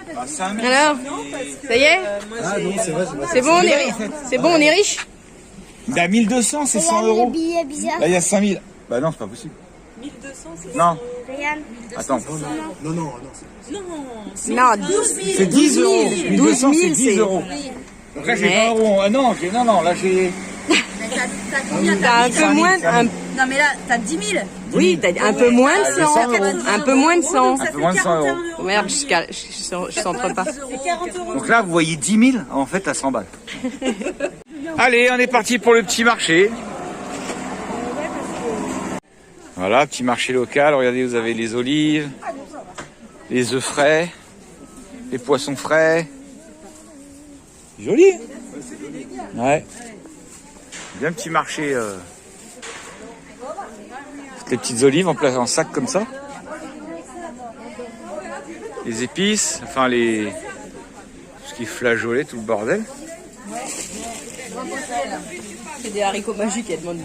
Alors, ça y est? Ah non, c'est vrai, C'est bon, on est riche? Il a 1200, c'est 100 euros. Billet bizarre. Là, il y a 5000. Bah non, c'est pas possible. 1200, c'est... Non, Regarde. attends. Non. Non, 12 000. C'est 10 euros. 1200, c'est 10 c'est- euros. Donc là, j'ai Mais- 20 euros. Ah non, non, là, j'ai... T'as combien? T'as un peu moins, Non mais là, t'as 10 000. oui, t'as un peu moins de 100. 100 euros. Un peu moins de 100. Un peu moins de 100 euros. Merde, je centre pas. C'est 40 euros. Donc là, vous voyez 10 000, en fait, à 100 balles. Allez, on est parti pour le petit marché. Voilà, petit marché local. Regardez, vous avez les olives, les œufs frais, les poissons frais. Joli. Ouais. Bien petit marché. Toutes les petites olives en sac comme ça. Les épices, enfin tout ce qui est flageolet, tout le bordel. C'est des haricots magiques, elle demande.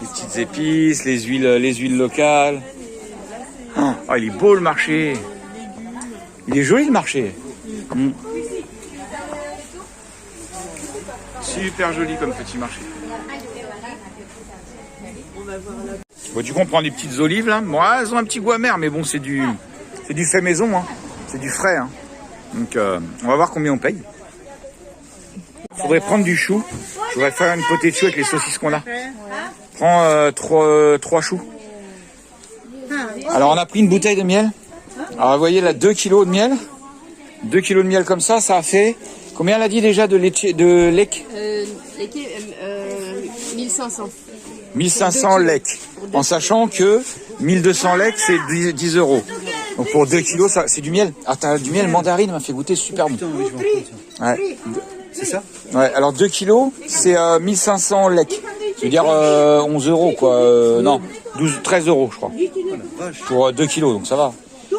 Les petites épices, les huiles locales. Oh, il est beau le marché. Il est joli le marché. Super joli comme petit marché. Bon, tu comprends les petites olives là. Bon, elles ont un petit goût amer, mais bon, c'est du fait maison, hein. C'est du frais. Hein. Donc, on va voir combien on paye. Il faudrait prendre du chou. Je voudrais faire une potée de chou avec les saucisses qu'on a. Prends 3 choux. Alors, on a pris une bouteille de miel. Alors, vous voyez là, 2 kilos de miel. 2 kilos de miel comme ça a fait... Combien elle a dit déjà de lec 1500. 1500 lec. En sachant que 1200 lec, c'est 10 euros. Donc pour 2 kilos, c'est du miel. Ah, t'as du miel mandarine, m'a fait goûter, super bon. Ouais. C'est ça? Ouais, alors 2 kilos, c'est 1500 lec. Je veux dire 11 euros, quoi. Non, 13 euros, je crois. Pour 2 kilos, donc ça va.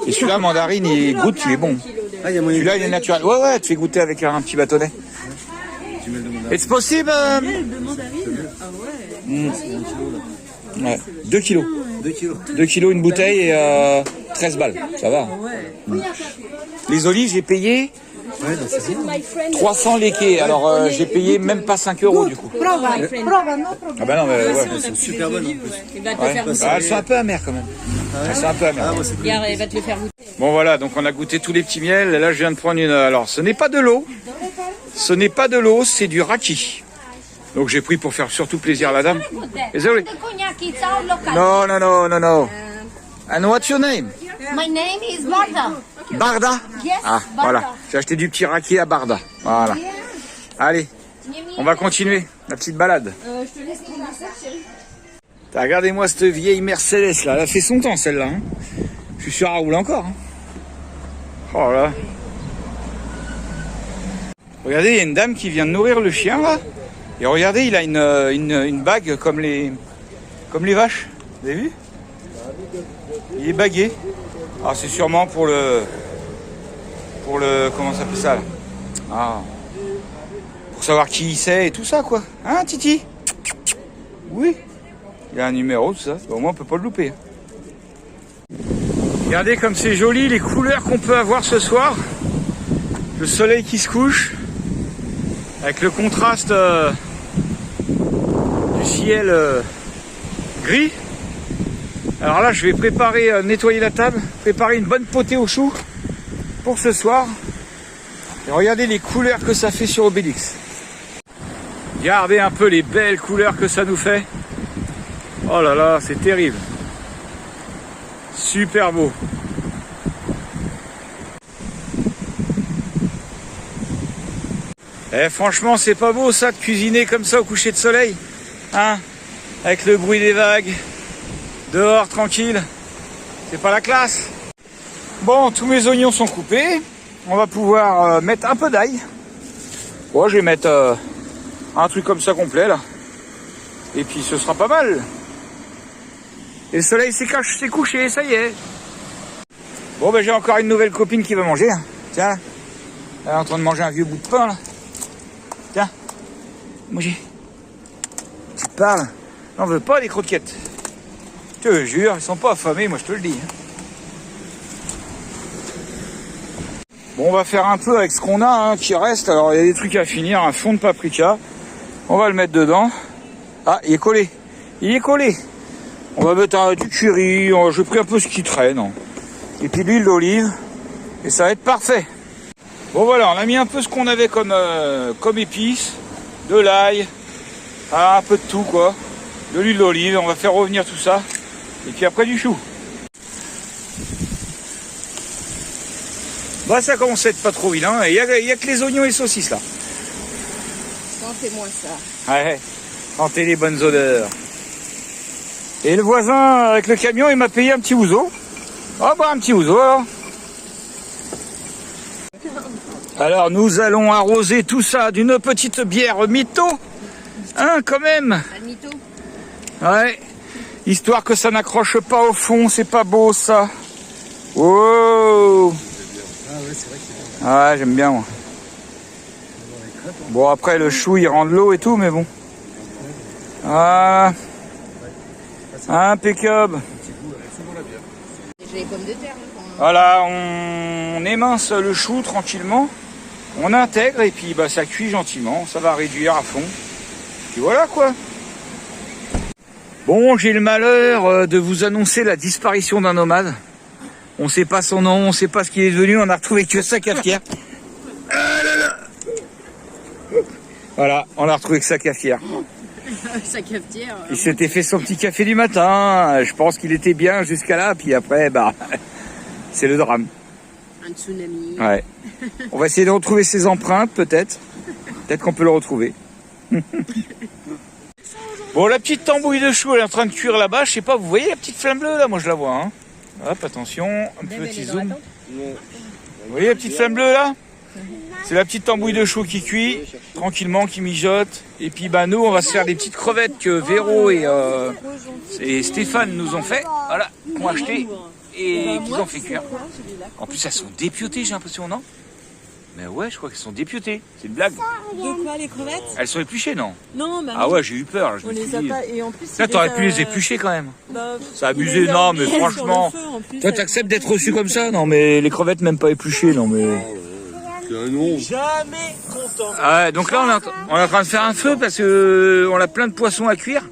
Et celui-là, mandarine, il goûte, il est bon. Ah, il y a moyen. Celui-là, il est naturel. Ouais, tu fais goûter avec un petit bâtonnet. Tu mets le demande. It's possible. Ouais, 2 kilos. 2 kilos. 2 kilos, une bouteille et 13 balles. Ça va. Les olives, j'ai payé Ouais, donc c'est bien. 300 léqués. Alors, j'ai payé même pas 5 euros du coup. Ah bah non, mais ouais. Elles sont super bonnes en plus. Il va te Ouais. faire goûter. Ah, elles sont un peu amères quand même. Elles sont un peu amères. Ah, moi c'est plus. Regarde, il va te le faire goûter. Bon voilà, donc on a goûté tous les petits miels. Et là, je viens de prendre une... Alors, ce n'est pas de l'eau. Ce n'est pas de l'eau, c'est du raki. Donc j'ai pris pour faire surtout plaisir à la dame. Désolé. No. And what's your name? My name is Martha. Barda. Yes, Ah, Barda. voilà. J'ai acheté du petit raki à Barda. Voilà. Allez, on va continuer la petite balade. Regardez-moi cette vieille Mercedes là. Elle a fait son temps celle-là. Hein. Je suis sûr à rouler encore. Hein. Oh là. Regardez, il y a une dame qui vient de nourrir le chien là. Et regardez, il a une bague comme les vaches. Vous avez vu? Il est bagué. Ah, c'est sûrement pour le comment ça s'appelle ça là? Ah. Pour savoir qui c'est et tout ça quoi. Hein, Titi? Oui. Il y a un numéro, tout ça. Au moins, on peut pas le louper. Regardez comme c'est joli les couleurs qu'on peut avoir ce soir. Le soleil qui se couche. Avec le contraste du ciel gris. Alors là, je vais préparer, nettoyer la table, préparer une bonne potée aux choux pour ce soir. Et regardez les couleurs que ça fait sur Obélix. Regardez un peu les belles couleurs que ça nous fait. Oh là là, c'est terrible. Super beau. Eh, franchement, c'est pas beau ça de cuisiner comme ça au coucher de soleil. Hein? Avec le bruit des vagues. Dehors, tranquille. C'est pas la classe. Bon, tous mes oignons sont coupés. On va pouvoir mettre un peu d'ail. Bon, je vais mettre un truc comme ça complet là. Et puis ce sera pas mal. Et le soleil s'est couché, ça y est. Bon, ben j'ai encore une nouvelle copine qui va manger. Hein. Tiens, elle est en train de manger un vieux bout de pain là. Tiens, manger. Tu te parles? On veut pas des croquettes. Je te jure, ils sont pas affamés, moi je te le dis. Bon, on va faire un peu avec ce qu'on a, hein, qui reste. Alors, il y a des trucs à finir, un fond de paprika. On va le mettre dedans. Ah, il est collé. Il est collé. On va mettre du curry. J'ai pris un peu ce qui traîne. Hein. Et puis l'huile d'olive. Et ça va être parfait. Bon, voilà, on a mis un peu ce qu'on avait comme épices. De l'ail. Ah, un peu de tout, quoi. De l'huile d'olive. On va faire revenir tout ça. Et puis après, du chou. Bah, ça commence à être pas trop vilain. Il y a que les oignons et les saucisses, là. Sentez-moi ça. Ouais, sentez les bonnes odeurs. Et le voisin avec le camion, il m'a payé un petit ouzo. Ah bah un petit ouzo alors. Alors nous allons arroser tout ça d'une petite bière mytho. Hein, quand même. Pas de mytho. Ouais. Histoire que ça n'accroche pas au fond, c'est pas beau ça. Wow. Ah ouais, c'est vrai que c'est bien. Ouais, j'aime bien moi. Bon après le chou il rend de l'eau et tout mais bon. Ah. Impeccable. J'ai les pommes de terre. Voilà, on émince le chou tranquillement. On intègre et puis bah, ça cuit gentiment. Ça va réduire à fond. Puis voilà quoi. Bon, j'ai le malheur de vous annoncer la disparition d'un nomade. On sait pas son nom, on sait pas ce qu'il est devenu. On a retrouvé que sa cafetière. Voilà, on a retrouvé que sa cafetière. Sa cafetière. Il s'était fait son petit café du matin. Je pense qu'il était bien jusqu'à là. Puis après, bah, c'est le drame. Un tsunami. Ouais. On va essayer de retrouver ses empreintes, peut-être. Peut-être qu'on peut le retrouver. Bon, la petite tambouille de chou, elle est en train de cuire là-bas. Je sais pas, vous voyez la petite flamme bleue là? Moi, je la vois. Hein. Hop, attention, un petit zoom. Vous voyez la petite flamme bleue là? C'est la petite tambouille de chou qui cuit, tranquillement, qui mijote. Et puis bah nous, on va se faire des petites crevettes que Véro et Stéphane nous ont fait. Voilà, qu'on a acheté et qu'ils ont fait cuire. En plus, elles sont dépiotées, j'ai l'impression, non? Mais ouais, je crois qu'elles sont dépiotées. C'est une blague. De quoi, les crevettes? Elles sont épluchées, non? Non, bah Ah ouais, j'ai eu peur. Je on me suis les a dit... pas. Et en plus, Là, t'aurais pu les éplucher quand même. Bah, Ça a abusé, non, mais franchement. Toi, t'acceptes d'être reçu comme ça? Non, mais les crevettes, même pas épluchées, non, mais. C'est un nom. Jamais content. Ah ouais, donc là, on est en train de faire un feu parce que on a plein de poissons à cuire.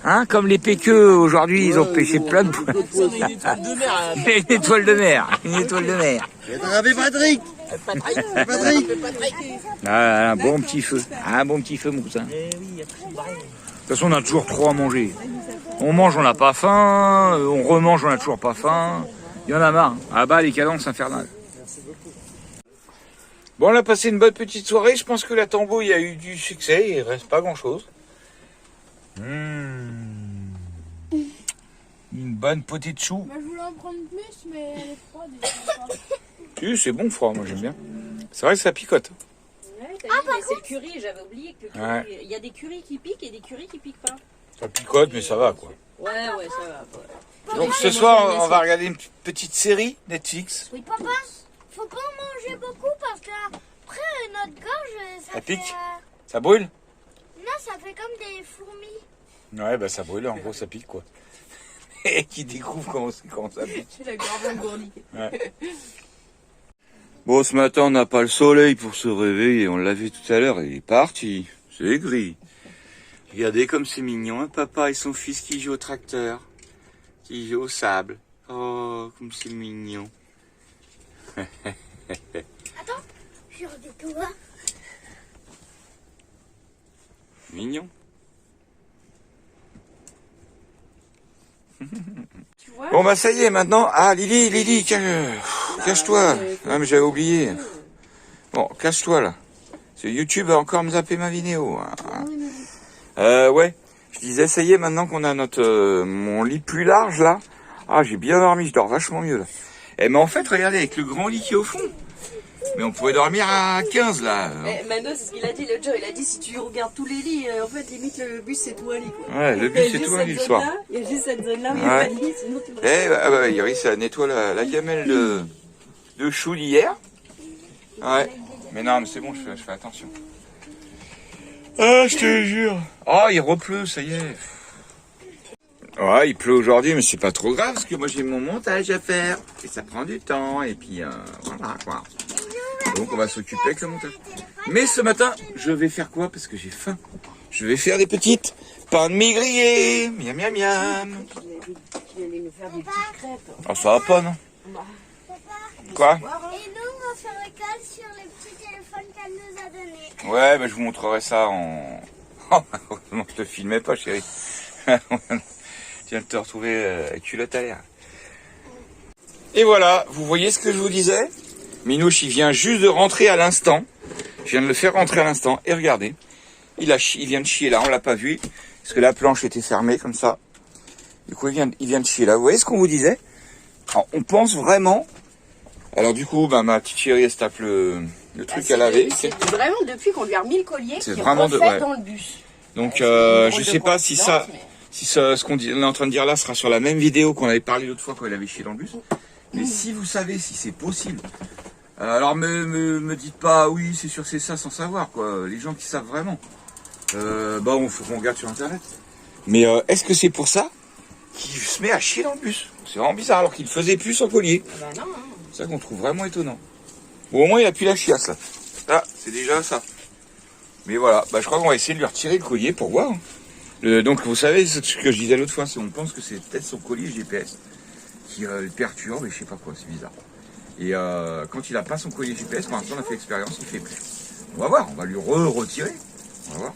Hein, comme les péqueux, aujourd'hui, ils ont pêché plein de poissons. On a une étoile de mer. Une étoile de mer. Une étoile de mer. J'ai attrapé Patrick. Patrick. Ah, un bon petit feu. Un bon petit feu, mon cousin. Eh oui, après, c'est pareil. De toute façon, on a toujours trop à manger. On mange, on n'a pas faim. On remange, on n'a toujours pas faim. Il y en a marre. Ah bah, les cadences infernales. Bon, on a passé une bonne petite soirée. Je pense que la tambouille a eu du succès. Il reste pas grand-chose. Une bonne potée de chou. Bah, je voulais en prendre plus, mais elle est froide. Si, c'est bon froid, moi j'aime bien. C'est vrai que ça picote. Ouais, t'as dit, mais c'est le curry, j'avais oublié que le curry. Ouais. Il y a des currys qui piquent et des currys qui piquent pas. Ça picote, mais ça va quoi. Ouais, ça va. Ouais. Donc ce soir, on va regarder une petite série Netflix. Oui, papa, faut pas en manger beaucoup parce que après notre gorge, ça Ça fait, pique Ça brûle? non, ça fait comme des fourmis. Ouais, bah ça brûle, en gros ça pique quoi. Et qui découvre comment ça pique. C'est la gorge engourdie. Ouais. Bon, ce matin, on n'a pas le soleil pour se réveiller. On l'a vu tout à l'heure, il est parti. C'est gris. Regardez comme c'est mignon, hein, papa et son fils qui jouent au tracteur, qui jouent au sable. Oh, comme c'est mignon. Attends, je redécouvre. Mignon. Bon bah ça y est maintenant. Ah Lily, cache-toi. Ah mais j'avais oublié. Bon, cache-toi là. Ce YouTube a encore me zappé ma vidéo. Ouais. Je disais ça y est maintenant qu'on a mon lit plus large là. Ah j'ai bien dormi, je dors vachement mieux là. Eh mais en fait regardez avec le grand lit qui est au fond. Mais on pourrait dormir à 15 là. Mano, c'est ce qu'il a dit l'autre jour. Il a dit si tu regardes tous les lits, en fait, limite le bus c'est toi lit quoi. Ouais, le but c'est tout un lit le soir. Il y a juste cette zone là où il n'y a pas de lit, sinon tout le monde. Yuri, ça nettoie la gamelle de chou d'hier. Ouais. Mais non, mais c'est bon, je fais attention. Ah, je te jure. Oh, il repleut, ça y est. Ouais, il pleut aujourd'hui, mais c'est pas trop grave, parce que moi j'ai mon montage à faire. Et ça prend du temps, et puis voilà quoi. Donc on va s'occuper avec le montage. Mais ce matin, je vais faire quoi? Parce que j'ai faim. Je vais faire des petites pains de mie grillés. Miam miam miam. Tu allais nous faire des petites crêpes. Ah, ça va pas, non? Quoi? Et nous, on va faire l'école sur les petits téléphones qu'elle nous a donnés. Ouais, bah, je vous montrerai ça en... Oh, non, je te filmais pas, chérie. Tu viens de te retrouver culotte à l'air. Et voilà, vous voyez ce que je vous disais? Minouche, il vient juste de rentrer à l'instant. Je viens de le faire rentrer à l'instant. Et regardez, il vient de chier là, on l'a pas vu. Parce que la planche était fermée comme ça. Du coup, il vient de chier là. Vous voyez ce qu'on vous disait? Alors, on pense vraiment... Alors du coup, bah, ma petite chérie, elle se tape le truc à laver. C'est vraiment depuis qu'on lui a remis le collier C'est qu'il vraiment refait ouais. dans le bus. Donc C'est je une sais drôle pas de si coïncidence, ce qu'on est en train de dire là sera sur la même vidéo qu'on avait parlé l'autre fois quand il avait chié dans le bus. Mais si vous savez si c'est possible, alors me dites pas oui c'est sûr c'est ça sans savoir quoi. Les gens qui savent vraiment, bon faut qu'on regarde sur internet. Mais est-ce que c'est pour ça qu'il se met à chier dans le bus? C'est vraiment bizarre alors qu'il faisait plus son collier. Bah non, hein. C'est ça qu'on trouve vraiment étonnant. Bon au moins il a plus la chiasse là. Là c'est déjà ça. Mais voilà, bah, je crois qu'on va essayer de lui retirer le collier pour voir. Donc vous savez ce que je disais l'autre fois, c'est on pense que c'est peut-être son collier GPS qui le perturbe et je sais pas quoi, c'est bizarre. Et quand il a pas son collier GPS, pour l'instant on a fait l'expérience, il fait plus. On va voir, on va lui retirer. On va voir.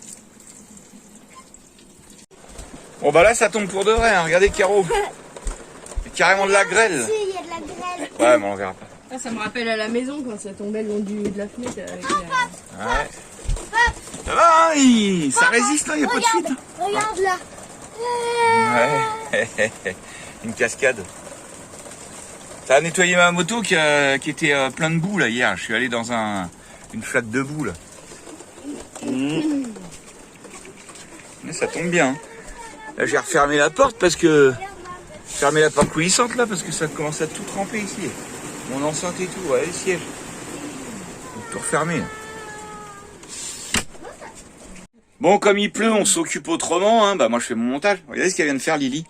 Bon bah là ça tombe pour de vrai, hein. Regardez Caro. C'est carrément de la grêle. Si, il y a de la grêle. Ouais mais on verra pas. Ah, ça me rappelle à la maison quand ça tombait le long de la fenêtre. Avec, Ouais. Ça va, hein, ça résiste, il n'y a pas de fuite. Regarde là. Ouais, une cascade. Ça a nettoyé ma moto qui était plein de boue là hier. Je suis allé dans une flaque de boue là. Mais ça tombe bien. Là j'ai refermé la porte parce que... Fermé la porte coulissante là parce que ça commence à tout tremper ici. Mon enceinte et tout, ouais, les sièges. Tout refermé. Bon, comme il pleut, on s'occupe autrement. Hein. Bah, moi, je fais mon montage. Regardez ce qu'elle vient de faire, Lily.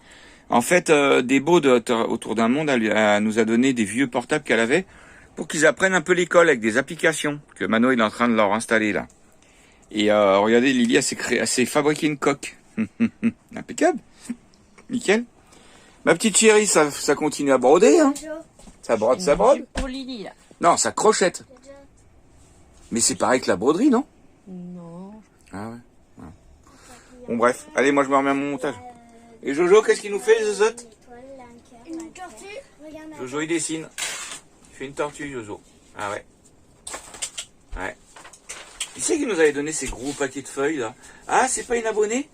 En fait, des beaux autour d'un monde, elle nous a donné des vieux portables qu'elle avait pour qu'ils apprennent un peu l'école avec des applications que Mano est en train de leur installer là. Et regardez, Lily, elle s'est fabriqué une coque. Impeccable. Nickel. Ma petite chérie, ça continue à broder. Hein. Ça brode, ça brode. pour Lily, là. Non, ça crochette. Mais c'est pareil que la broderie, non? Non. Ah ouais. Bon bref, allez moi je me remets à mon montage. Et Jojo, qu'est-ce qu'il nous fait les autres? Une tortue. Regarde. Jojo il dessine. Il fait une tortue Jojo. Ah ouais. Ouais. Qui c'est qui nous avait donné ces gros paquets de feuilles là? Ah c'est pas une abonnée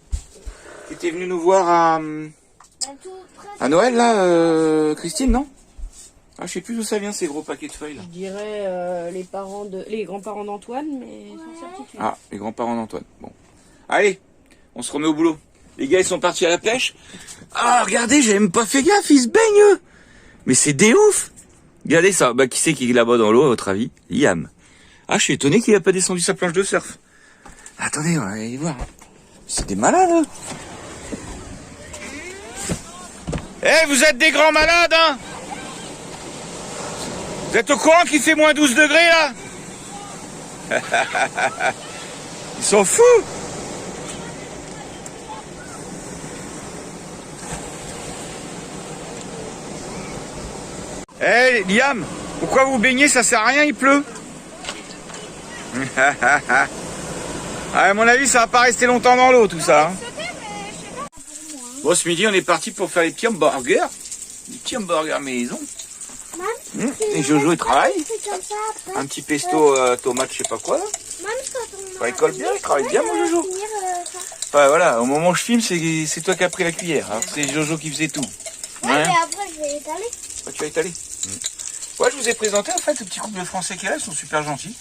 qui était venue nous voir à Noël là, Christine non? Ah je sais plus d'où ça vient ces gros paquets de feuilles là. Je dirais les grands-parents d'Antoine, mais sans certitude. Ah les grands-parents d'Antoine. Bon. Allez. On se remet au boulot. Les gars, ils sont partis à la pêche. Ah, regardez, j'ai même pas fait gaffe, ils se baignent, eux. Mais c'est des ouf. Regardez ça. Bah, qui c'est qui est là-bas dans l'eau, à votre avis? Liam. Ah, je suis étonné qu'il a pas descendu sa planche de surf. Attendez, on va aller voir. C'est des malades, eux. Eh, vous êtes des grands malades, hein? Vous êtes au courant qu'il fait moins 12 degrés, là? Ils sont fous. Eh hey, Liam, pourquoi vous baignez? Ça sert à rien, il pleut. Ah, à mon avis, ça va pas rester longtemps dans l'eau tout ça. Hein. Bon, ce midi, on est parti pour faire les petits hamburgers. Les petits hamburgers maison. Et Jojo, il travaille. Un petit pesto tomate, je sais pas quoi. Là. Il colle bien, il travaille bien, mon Jojo. Enfin, voilà, au moment où je filme, c'est toi qui as pris la cuillère. Alors, c'est Jojo qui faisait tout. Ouais, mais après, je vais étaler. Tu vas étaler. Ouais, je vous ai présenté en fait le petit couple de Français qui est là, ils sont super gentils.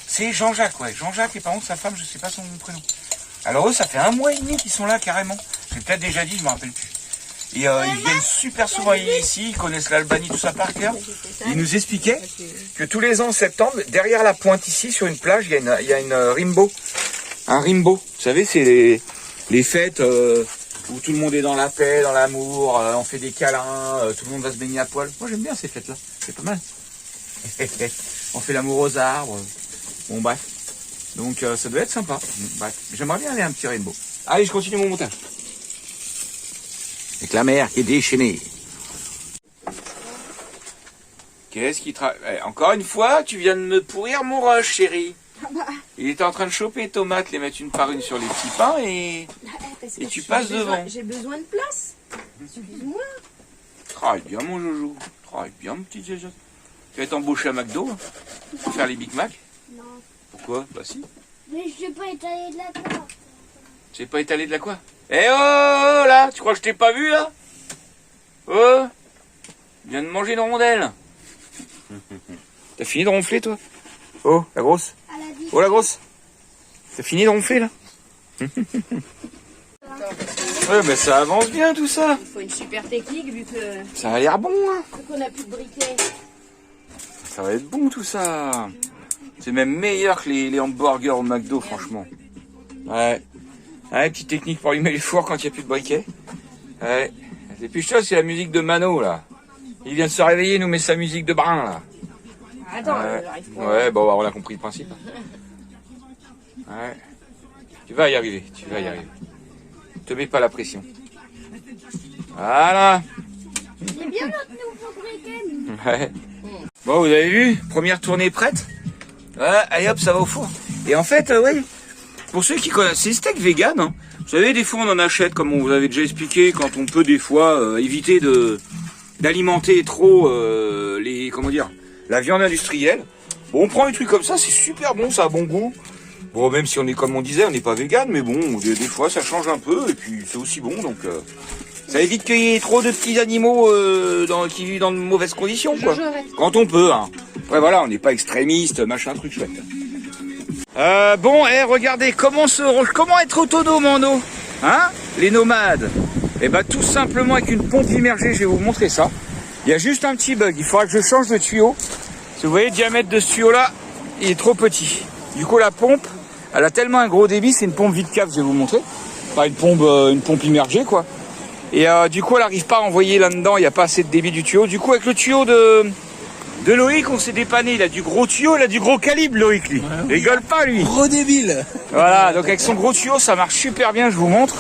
C'est Jean-Jacques, ouais. Jean-Jacques et par contre sa femme, je sais pas son prénom. Alors eux, ça fait 1 mois et demi qu'ils sont là carrément. J'ai peut-être déjà dit, je me rappelle plus. Et ils viennent super souvent ici, ils connaissent l'Albanie, tout ça par cœur. Ils nous expliquaient que tous les ans en septembre, derrière la pointe ici, sur une plage, il y a une rimbo. Un rimbo. Vous savez, c'est les fêtes où tout le monde est dans la paix, dans l'amour, on fait des câlins, tout le monde va se baigner à poil. Moi j'aime bien ces fêtes-là, c'est pas mal. On fait l'amour aux arbres. Bon bref. Donc ça doit être sympa. Bref. J'aimerais bien aller à un petit rainbow. Allez, je continue mon montage. Avec la mer qui est déchaînée. Qu'est-ce qui encore une fois, tu viens de me pourrir mon rush, chérie. Il était en train de choper les tomates, les mettre une par une sur les petits pains et tu passes devant. J'ai besoin de place. Excuse-moi. Travaille bien mon joujou. Travaille bien mon petit Jaja. Tu vas être embauché à McDo hein, pour faire les Big Mac? Non. Pourquoi? Bah si. Mais je sais pas étaler de la quoi. Tu sais pas étaler de la quoi? Eh oh là, tu crois que je t'ai pas vu là? Oh, je viens de manger une rondelle. T'as fini de ronfler toi? Oh, la grosse? Oh la grosse? T'as fini de ronfler là? Ouais, mais ça avance bien tout ça. Il faut une super technique vu que Ça a l'air bon hein. qu'on a plus de briquet. Ça va être bon tout ça. C'est même meilleur que les hamburgers au McDo franchement. Ouais. Ouais, petite technique pour allumer les fours quand il n'y a plus de briquet. Ouais. Et puis ça, c'est la musique de Mano là. Il vient de se réveiller, il nous met sa musique de Brun là. Attends, Ouais, j'arrive pas. ouais bon, on a compris le principe. Ouais. Tu vas y arriver, tu vas y arriver. Te mets pas la pression. Voilà. C'est bien notre nouveau briquet. Ouais. Bon, vous avez vu, première tournée prête. Ouais, allez hop, ça va au four. Et en fait, ouais, pour ceux qui connaissent, c'est steak vegan. Hein. Vous savez, des fois on en achète, comme on vous avait déjà expliqué, quand on peut des fois éviter d'alimenter trop les, comment dire, la viande industrielle. Bon, on prend des trucs comme ça, c'est super bon, ça a bon goût. Bon, même si on est, comme on disait, on n'est pas vegan, mais bon, des fois ça change un peu, et puis c'est aussi bon, donc ça évite qu'il y ait trop de petits animaux qui vivent dans de mauvaises conditions, quoi. Quand on peut, hein. Après voilà, on n'est pas extrémiste, machin, truc chouette. Bon, regardez, comment être autonome en eau, hein, les nomades. Et bah tout simplement avec une pompe immergée, je vais vous montrer ça. Il y a juste un petit bug, il faudra que je change de tuyau. Si vous voyez le diamètre de ce tuyau là, il est trop petit. Du coup la pompe, elle a tellement un gros débit, c'est une pompe vide cave, je vais vous montrer. Pas une pompe immergée quoi. Et du coup elle n'arrive pas à envoyer là-dedans, il n'y a pas assez de débit du tuyau. Du coup avec le tuyau de Loïc, on s'est dépanné, il a du gros tuyau, il a du gros calibre Loïc lui. Il rigole pas lui. Gros débile. Voilà, donc avec son gros tuyau ça marche super bien, je vous montre.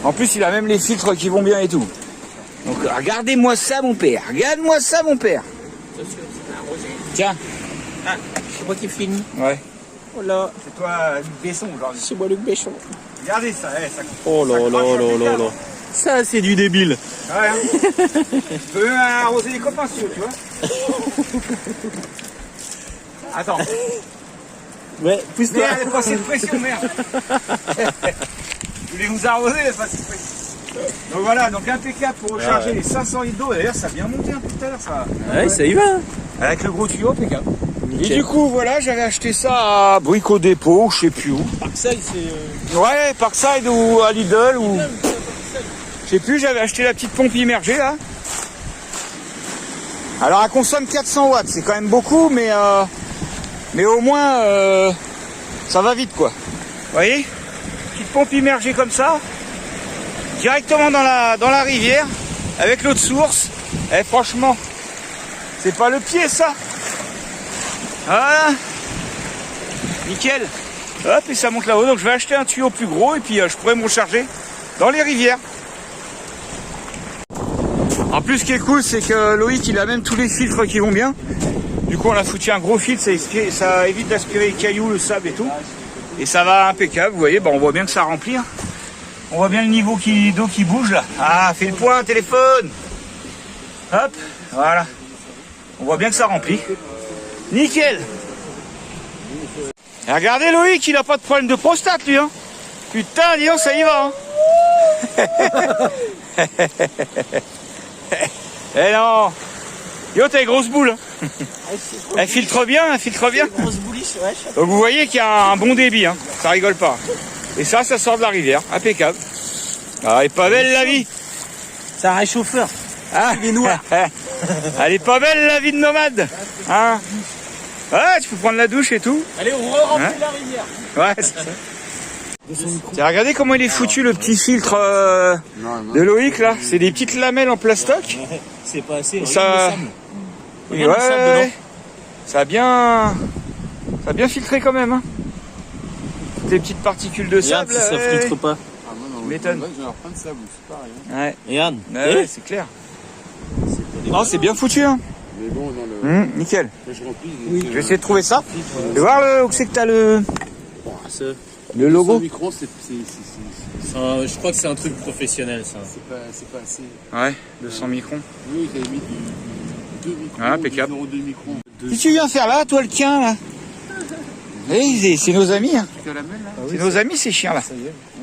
En plus il a même les filtres qui vont bien et tout. Donc regardez-moi ça mon père, regarde-moi ça mon père. Tiens. Ah, c'est moi qui filme. Ouais. Oh là. C'est toi Luc Besson aujourd'hui. C'est moi Luc Béchon. Regardez ça, ça. Oh là là là là là. Ça c'est du débile. Ouais, hein. Tu peux même arroser les copains si tu veux, tu vois. Attends. Ouais, pousse-toi. Merde, pas cette pression, merde. Je voulais vous arroser, mais pas cette pression. Donc voilà, donc impeccable pour recharger les 500 litres d'eau. D'ailleurs, ça a bien monté un peu tout à l'heure, ça. Ouais, ça y va. Avec le gros tuyau, impeccable. Nickel. Et du coup, voilà, j'avais acheté ça à Brico Dépôt, je sais plus où. Parkside, c'est. Ouais, Parkside ou à Lidl ou. Je sais plus, j'avais acheté la petite pompe immergée là. Alors elle consomme 400 watts, c'est quand même beaucoup, mais au moins ça va vite quoi. Vous voyez, petite pompe immergée comme ça, directement dans la rivière, avec l'eau de source. Et franchement, c'est pas le pied ça. Voilà, nickel. Hop, et ça monte là-haut. Donc je vais acheter un tuyau plus gros et puis je pourrai me recharger dans les rivières. En plus, ce qui est cool, c'est que Loïc, il a même tous les filtres qui vont bien. Du coup, on a foutu un gros filtre, ça évite d'aspirer les cailloux, le sable et tout. Et ça va impeccable, vous voyez, on voit bien que ça remplit. Hein. On voit bien le niveau d'eau qui bouge là. Ah, fais le point, téléphone. Hop, voilà. On voit bien que ça remplit. Nickel. Et regardez Loïc, il a pas de problème de prostate lui. Hein. Putain, dis donc, ça y va. Hein. Eh non. Yo, t'as les grosses boules. Hein. Elle filtre bien, elle filtre bien. Grosse bouliche, ouais. Donc vous voyez qu'il y a un bon débit, hein. Ça rigole pas. Et ça sort de la rivière, impeccable. Ah, elle est pas belle la vie. C'est un réchauffeur. Ah. Il est noir. Elle est pas belle la vie de nomade. Hein. Ouais, tu peux prendre la douche et tout. Allez, on re-remplit Hein la rivière. Ouais, c'est ça. Tiens, regardez comment il est foutu le petit filtre de Loïc là. C'est des petites lamelles en plastoc. C'est pas assez. Ça. Regarde le sable dedans. Ça a bien filtré quand même. Hein. Des petites particules de Regarde sable. si ça filtre pas. Ah, moi, non, M'étonne. je vais reprendre ça, c'est pareil. Hein. Ouais, Regarde. ouais, c'est clair. Non, c'est bien foutu. Hein. Mais bon, dans le. Nickel. Quand je remplis, Je vais essayer de trouver ça. Et voir où c'est que t'as le logo. 100 microns, Je crois que c'est un truc professionnel, ça. c'est pas assez. Ouais, 200 microns. Oui, ils avaient mis 2 microns. Ah, impeccable. 2 microns. Qu'est-ce que tu viens faire là, toi, le tien, là? Eh, c'est nos amis, hein. C'est nos amis, ces chiens-là.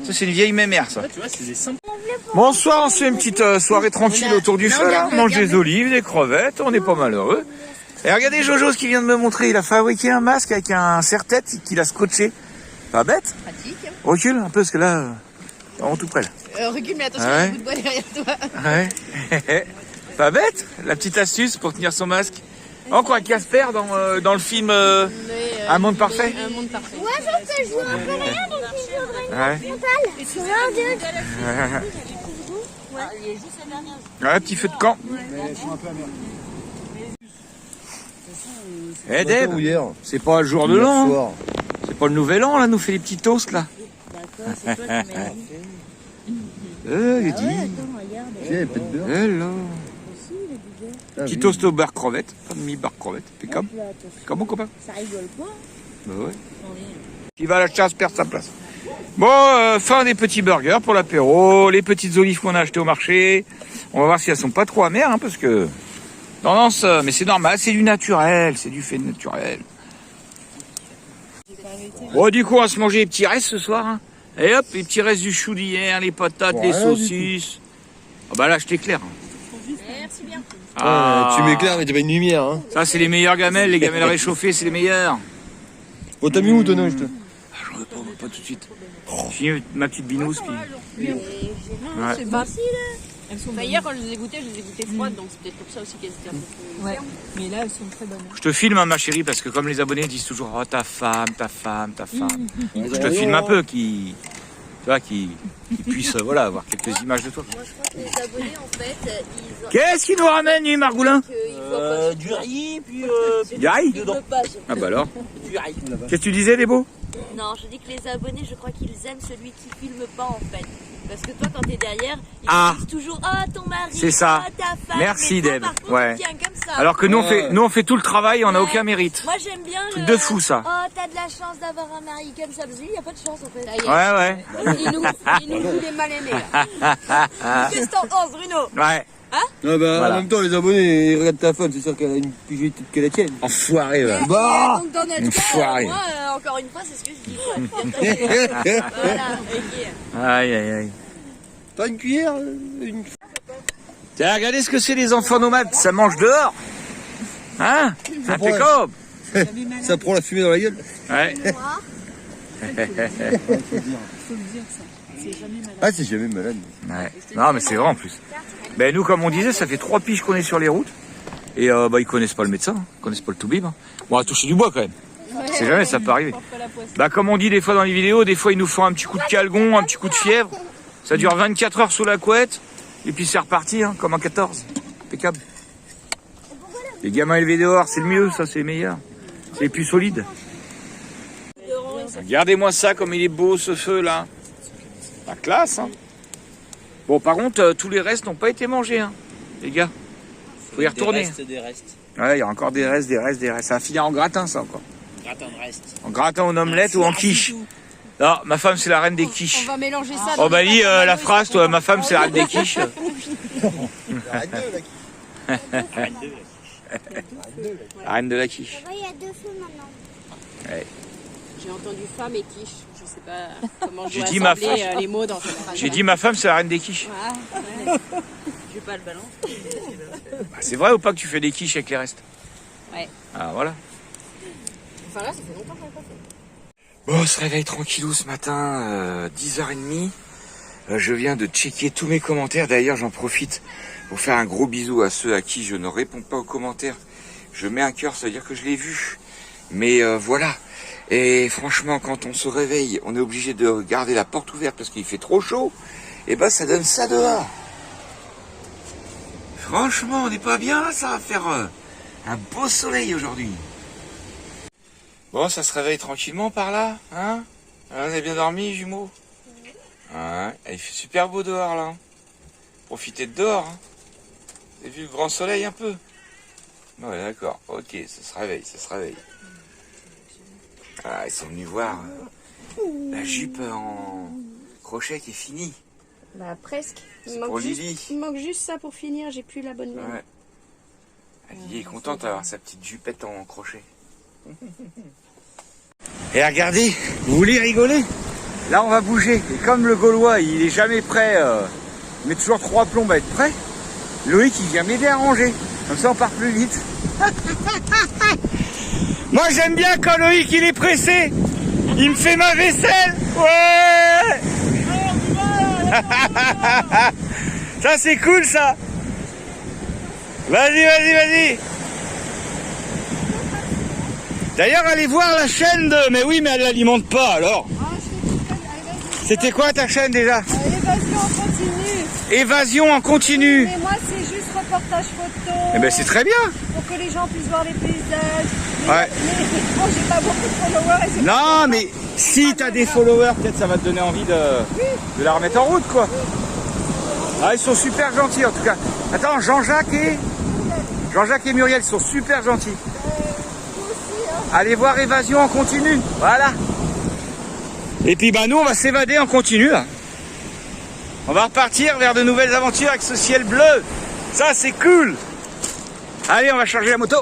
Ça, c'est une vieille mémère, ça. Tu vois, c'est des simples. Bonsoir, on se fait une petite soirée tranquille autour du feu, là. On mange des olives, des crevettes, on n'est pas malheureux. Et regardez Jojo, ce qu'il vient de me montrer. Il a fabriqué un masque avec un serre-tête qu'il a scotché. Pas bête. Pratique. Recule un peu, parce que là, on est tout près, là. Recule, mais attention, Ouais. il y a un bout de bois derrière toi. Ouais. Pas bête, la petite astuce pour tenir son masque. On croit Casper dans le film Un monde parfait. Un monde parfait. Moi, je sais jouer un peu rien, donc il faudrait Ouais. mental. Sur un, deux. Ouais, petit feu de camp. Eh Deb, hier. c'est pas le jour de l'an, hein. C'est pas le nouvel an là, nous fait les petits toasts là. Il dit. Il y avait pas de beurre. Hello. Petit toast au beurre crevette, pas de mi-beurre crevette, impeccable. Comment copain? Ça rigole pas. Bah ouais. Qui va à la chasse perd sa place. Bon, fin des petits burgers pour l'apéro, les petites olives qu'on a achetées au marché. On va voir si elles sont pas trop amères, hein, parce que tendance, mais c'est normal, c'est du naturel, c'est du fait naturel. Bon, du coup, on va se manger les petits restes ce soir. Hein. Et hop, les petits restes du chou d'hier, les patates, les saucisses. Ah bah là, je t'éclaire. Merci bien. Ah, Tu m'éclaires, mais t'as pas une lumière. Hein. ça, c'est les meilleures gamelles, les gamelles réchauffées, c'est les meilleures. Bon, t'as mis où ton œil? J'en veux pas tout de suite. Je finis ma petite binouse, puis... Ouais. C'est pas si là. Enfin, hier, quand je les ai goûtées froides, donc c'est peut-être pour ça aussi qu'elles étaient un peu plus fermes. Mais là, elles sont très bonnes. Je te filme, hein, ma chérie, parce que comme les abonnés disent toujours, oh, ta femme. Je te filme un peu, qui puisse, voilà, avoir quelques images de toi. Moi, je crois que les abonnés, en fait, ils ont. Qu'est-ce qu'il nous ramène, lui, Margoulin? Ils voient pas Du riz, puis Du ail? sur le page. Ah bah alors. du riz. Qu'est-ce que tu disais, Débo? Non, je dis que les abonnés, je crois qu'ils aiment celui qui filme pas, en fait. Parce que toi, quand t'es derrière, ils disent toujours oh ton mari, C'est ça. oh ta femme. Merci, mais toi, Deb. par contre, Ouais. tu tiens comme ça. Alors que nous, on fait tout le travail et on n'a Ouais. aucun mérite. Moi, j'aime bien Truc le. de fou, ça. Oh, t'as de la chance d'avoir un mari comme ça. Parce qu'il n'y a pas de chance, en fait. Ça y est. Ouais. Il nous joue des mal aimés là. Qu'est-ce que t'en penses, Bruno? Ouais. Ah bah, Voilà. en même temps, les abonnés, ils regardent ta femme, c'est sûr qu'elle a une plus jolie tête que la tienne. Enfoiré, va. Bah Donc, dans notre Enfoiré. cas, moi, encore une fois, c'est ce que je dis. Quoi. Voilà, ok. Aïe, aïe, aïe. T'as une cuillère Tiens, regardez ce que c'est les enfants nomades, ça mange dehors. Hein? Impeccable. Ça prend la fumée dans la gueule. Ouais. Ah, c'est jamais malade. Ouais. Non, mais c'est vrai en plus. Ben nous, comme on disait, ça fait 3 piges qu'on est sur les routes. Et bah ils connaissent pas le médecin, hein. Ils connaissent pas le toubib. Hein. Bon, on va toucher du bois quand même. C'est jamais, ça peut arriver. Bah comme on dit des fois dans les vidéos, des fois ils nous font un petit coup de calgon, un petit coup de fièvre. Ça dure 24 heures sous la couette. Et puis c'est reparti, hein, comme en 14. Impeccable. Les gamins élevés dehors, c'est le mieux, ça c'est le meilleur. C'est les plus solides. Regardez-moi ça, comme il est beau ce feu là. La classe, hein. Bon, par contre, tous les restes n'ont pas été mangés, hein, les gars. Faut y retourner. Des restes. Ouais, il y a encore des restes. Ça va finir en gratin, ça encore. Gratin de restes. En gratin, en omelette ou en quiche. Non, ma femme, c'est la reine des quiches. On va mélanger ça. Oh, bah, dis la phrase, toi, ma femme, c'est la reine des quiches. La reine de la quiche. Il y a 2 feux maintenant. Ouais. J'ai entendu femme et quiche. Je sais pas comment je J'ai dois dit ma assembler femme. les mots dans cette phrase. J'ai dit ma femme, c'est la reine des quiches. Ouais. Je vais pas le balancer. Bah, c'est vrai ou pas que tu fais des quiches avec les restes? Ouais. Ah, voilà. Enfin là, ça fait longtemps que j'en ai pas fait. Bon, on se réveille tranquillou ce matin, 10h30. Je viens de checker tous mes commentaires. D'ailleurs, j'en profite pour faire un gros bisou à ceux à qui je ne réponds pas aux commentaires. Je mets un cœur, ça veut dire que je l'ai vu. Mais voilà. Et franchement, quand on se réveille, on est obligé de garder la porte ouverte parce qu'il fait trop chaud. Et ben, ça donne ça dehors. Franchement, on n'est pas bien là, ça va faire un beau soleil aujourd'hui. Bon, ça se réveille tranquillement par là, hein? Vous avez bien dormi, jumeaux? Ouais, il fait super beau dehors, là. Profitez de dehors, hein. Vous avez vu le grand soleil un peu? Ouais, d'accord, ok, ça se réveille, ça se réveille. Ah, ils sont venus voir la jupe en crochet qui est finie. Bah presque. C'est pour Lily. Il manque juste ça pour finir, j'ai plus la bonne main. Ouais. Lily est contente d'avoir sa petite jupette en crochet. Et regardez, vous voulez rigoler? Là on va bouger. Et comme le Gaulois il est jamais prêt, il met toujours 3 plombes à être prêt, Loïc il vient m'aider à ranger. Comme ça on part plus vite. Moi j'aime bien quand Loïc il est pressé. Il me fait ma vaisselle. Ouais. Ça c'est cool ça. Vas-y, vas-y, vas-y. D'ailleurs, allez voir la chaîne de... Mais oui, mais elle l'alimente pas, alors. C'était quoi ta chaîne déjà? Évasion en continu. Évasion en continu. Mais moi, c'est juste reportage photo. Eh ben, c'est très bien. Pour que les gens puissent voir les paysages. Ouais. Mais bon, j'ai pas beaucoup de followers. Non, mais si t'as des followers, peut-être ça va te donner envie de la remettre en route, quoi. Ah, ils sont super gentils, en tout cas. Attends, Jean-Jacques et Muriel sont super gentils. Allez voir Évasion en continu. Voilà. Et puis bah nous on va s'évader en continu là. On va repartir vers de nouvelles aventures avec ce ciel bleu. Ça c'est cool. Allez, on va charger la moto.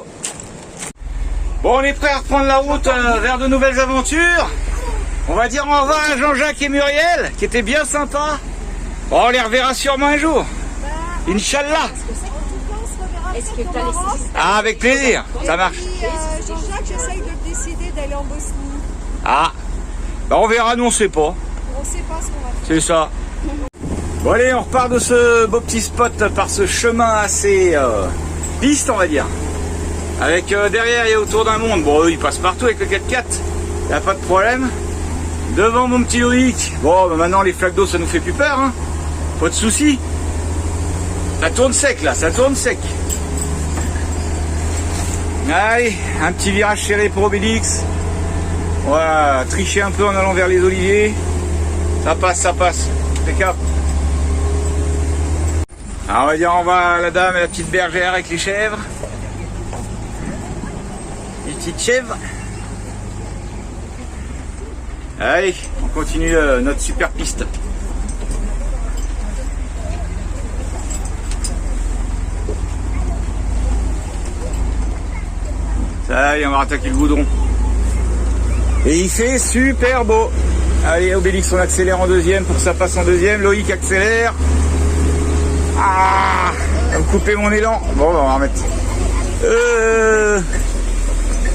Bon, on est prêt à reprendre la route vers de nouvelles aventures. On va dire au revoir à Jean-Jacques et Muriel qui étaient bien sympas. Bon, on les reverra sûrement un jour. Inch'Allah. Est-ce que tu as laissé... Ah, avec plaisir, ça marche. Jean-Jacques, j'essaye de décider d'aller en Bosnie. Ah, bah on verra, nous on sait pas. On sait pas ce qu'on va faire. C'est ça. Bon allez, on repart de ce beau petit spot par ce chemin assez piste, on va dire. Avec derrière et autour d'un monde. Bon, eux, ils passent partout avec le 4x4. Y a pas de problème. Devant mon petit Loïc. Bon, bah maintenant les flaques d'eau, ça nous fait plus peur, hein. Pas de soucis. Ça tourne sec là, ça tourne sec. Allez, un petit virage serré pour Obélix. Voilà, tricher un peu en allant vers les oliviers. Ça passe, ça passe. Impeccable. Alors on va dire au revoir à la dame et la petite bergère avec les chèvres. Les petites chèvres. Allez, on continue notre super piste. Ça y est, on va attaquer le goudron. Et il fait super beau. Allez, Obélix, on accélère en deuxième pour que ça passe en deuxième. Loïc accélère. Ah, va me couper mon élan. Bon, on va remettre.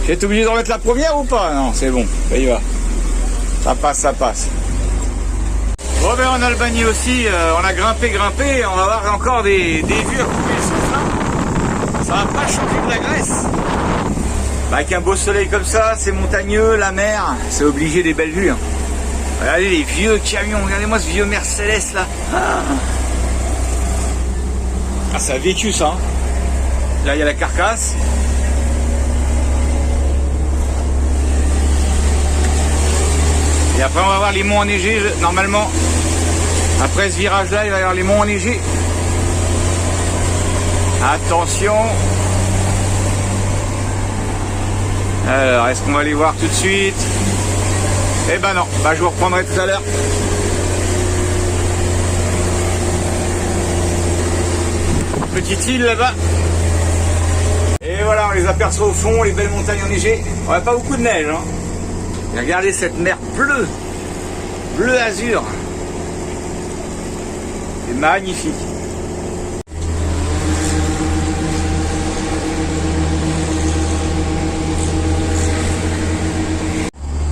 J'ai été obligé de remettre la première ou pas? Non, c'est bon, ça y va. Ça passe, ça passe. Bon, ben en Albanie aussi, on a grimpé. On va avoir encore des vues à couper le souffle. Ça va pas changer de la Grèce. Avec un beau soleil comme ça, c'est montagneux, la mer, c'est obligé des belles vues. Hein. Regardez les vieux camions, regardez-moi ce vieux Mercedes là. Ah, ça a vécu ça. Hein. Là, il y a la carcasse. Et après, on va voir les monts enneigés. Normalement, après ce virage-là, il va y avoir les monts enneigés. Attention. Alors, est-ce qu'on va les voir tout de suite? Eh ben non, bah, je vous reprendrai tout à l'heure. Petite île là-bas. Et voilà, on les aperçoit au fond, les belles montagnes enneigées. On n'a pas beaucoup de neige. Hein. Et regardez cette mer bleue. Bleu azur. C'est magnifique.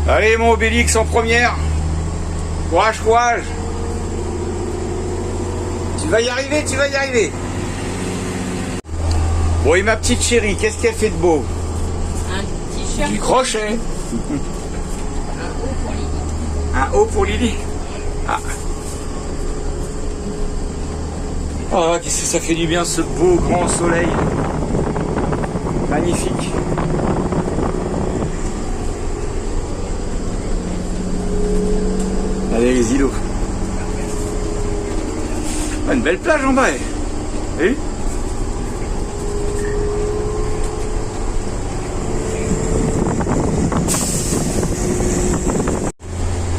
Allez mon Obélix en première. Courage, courage. Tu vas y arriver, tu vas y arriver. Bon, et ma petite chérie, qu'est-ce qu'elle fait de beau? Un t-shirt. Du crochet. Un haut pour Lily. Ah. Oh, qu'est-ce que ça fait du bien ce beau grand soleil. Magnifique. Belle plage en bas. T'as vu?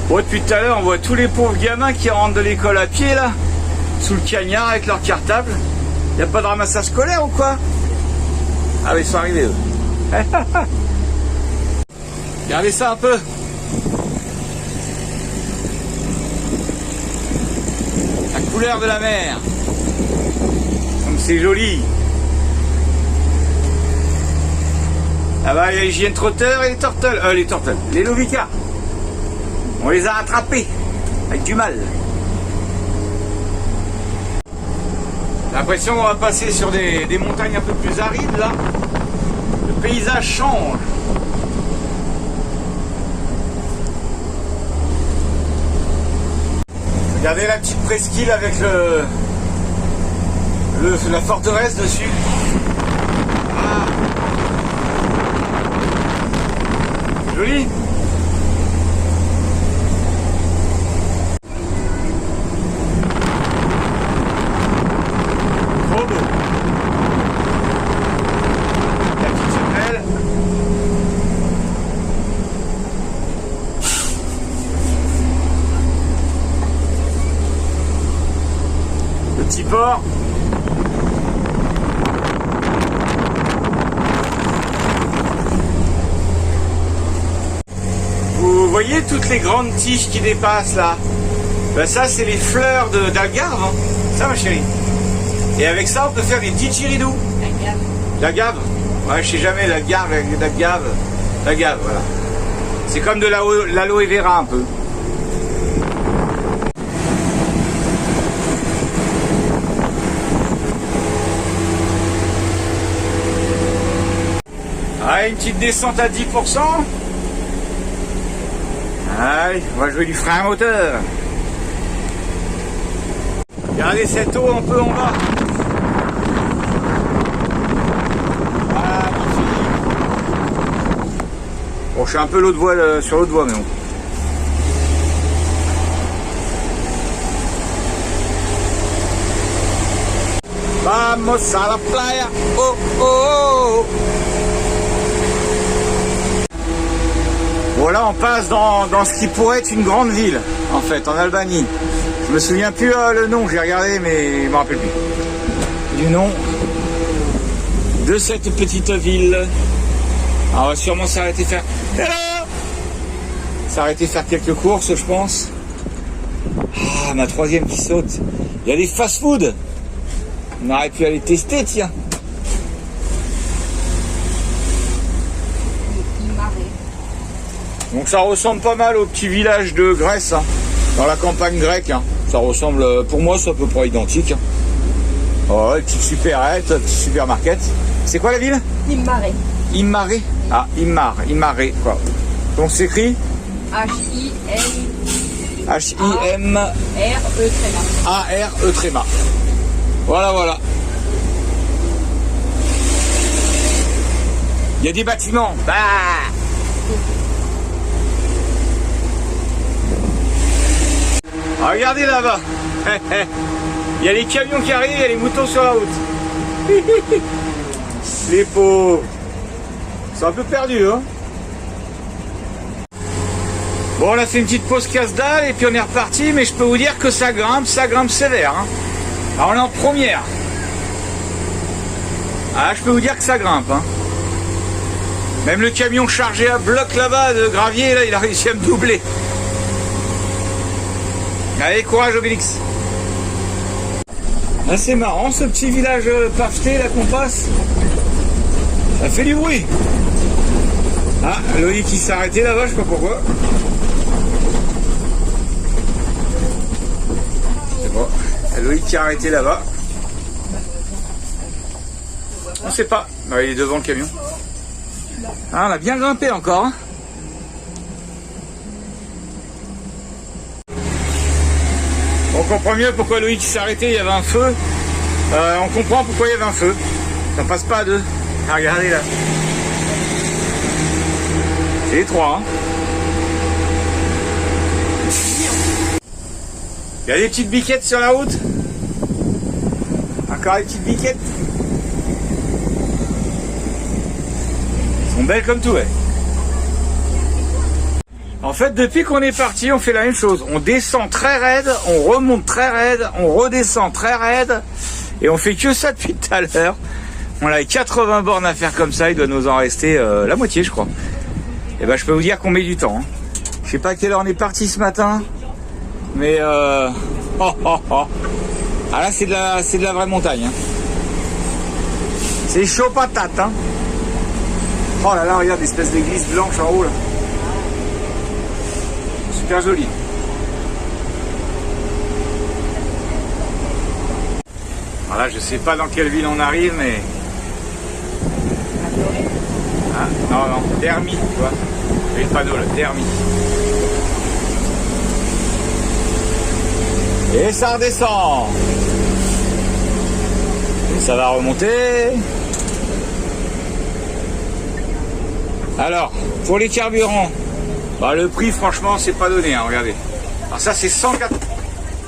Bon, depuis tout à l'heure, on voit tous les pauvres gamins qui rentrent de l'école à pied, là, sous le cagnard avec leur cartable. Y a pas de ramassage scolaire ou quoi? Ah oui, ils sont arrivés, eux. Regardez ça un peu. La couleur de la mer. Comme c'est joli. Là-bas, il y a les hyènes trotteurs et les tortelles. Les lovicards. On les a attrapés. Avec du mal. J'ai l'impression qu'on va passer sur des montagnes un peu plus arides, là. Le paysage change. Regardez la petite presqu'île avec la forteresse dessus. Ah. Joli. Trop beau. La petite chapelle. Le petit port. Vous voyez toutes les grandes tiges qui dépassent là? Ben ça c'est les fleurs d'agave, hein. Ça ma chérie. Et avec ça on peut faire des didgeridoo. L'agave. Ouais, je sais jamais, l'agave, voilà. C'est comme de l'aloe vera un peu. Ah, une petite descente à 10%. Allez, on va jouer du frein à moteur. Regardez cette eau un peu en bas. Magnifique. Bon, je suis un peu sur l'eau de voie, mais bon. Vamos a la playa. Oh, oh, oh. Bon, là on passe dans ce qui pourrait être une grande ville, en fait, en Albanie. Je me souviens plus le nom, j'ai regardé, mais je me rappelle plus du nom de cette petite ville. Alors, on va sûrement s'arrêter faire... S'arrêter faire quelques courses, je pense. Ah, ma troisième qui saute. Il y a des fast-food. On aurait pu aller tester, tiens. Donc ça ressemble pas mal au petit village de Grèce, hein, dans la campagne grecque. Hein. Ça ressemble, pour moi, c'est à peu près identique. Hein. Oh, une petite supérette, une petite supermarket. C'est quoi la ville? Imare. Imare. Ah, Imare, quoi. Donc c'est écrit H-I-M-A-R-E tréma. Voilà, voilà. Il y a des bâtiments. Bah. Ah, regardez là-bas. Il y a les camions qui arrivent, il y a les moutons sur la route. Les pauvres. C'est un peu perdu, hein. Bon, on a fait une petite pause casse-dalle et puis on est reparti, mais je peux vous dire que ça grimpe sévère. Hein. Alors on est en première. Ah, je peux vous dire que ça grimpe. Hein. Même le camion chargé à bloc là-bas de gravier, là, il a réussi à me doubler. Allez, courage Obélix. Là, c'est marrant ce petit village paveté là qu'on passe. Ça fait du bruit. Ah, Loïc qui s'est arrêté là-bas, je sais pas pourquoi. C'est bon. Loïc qui a arrêté là-bas. On sait pas. Ah, il est devant le camion. Ah, on a bien grimpé encore. Hein. On comprend mieux pourquoi Loïc s'est arrêté, il y avait un feu. On comprend pourquoi il y avait un feu. Ça passe pas à deux. Ah, regardez là. C'est les trois. Hein. Il y a des petites biquettes sur la route. encore les petites biquettes. Elles sont belles comme tout, ouais. En fait, depuis qu'on est parti, on fait la même chose. On descend très raide, on remonte très raide, on redescend très raide. Et on fait que ça depuis tout à l'heure. On a 80 bornes à faire comme ça, il doit nous en rester la moitié, je crois. Et ben, je peux vous dire qu'on met du temps. Hein. Je sais pas à quelle heure on est parti ce matin, mais Ah là, c'est de la vraie montagne. Hein. C'est chaud patate. Hein. Oh là là, regarde l'espèce d'église blanche en haut là. Super joli. Voilà, je sais pas dans quelle ville on arrive, mais... Ah, non, Dermy, tu vois. Il y a le panneau là, Dermy. Et ça redescend. Et ça va remonter. Alors, pour les carburants, bah, le prix, franchement, c'est pas donné, hein, regardez. Alors ça, c'est 104...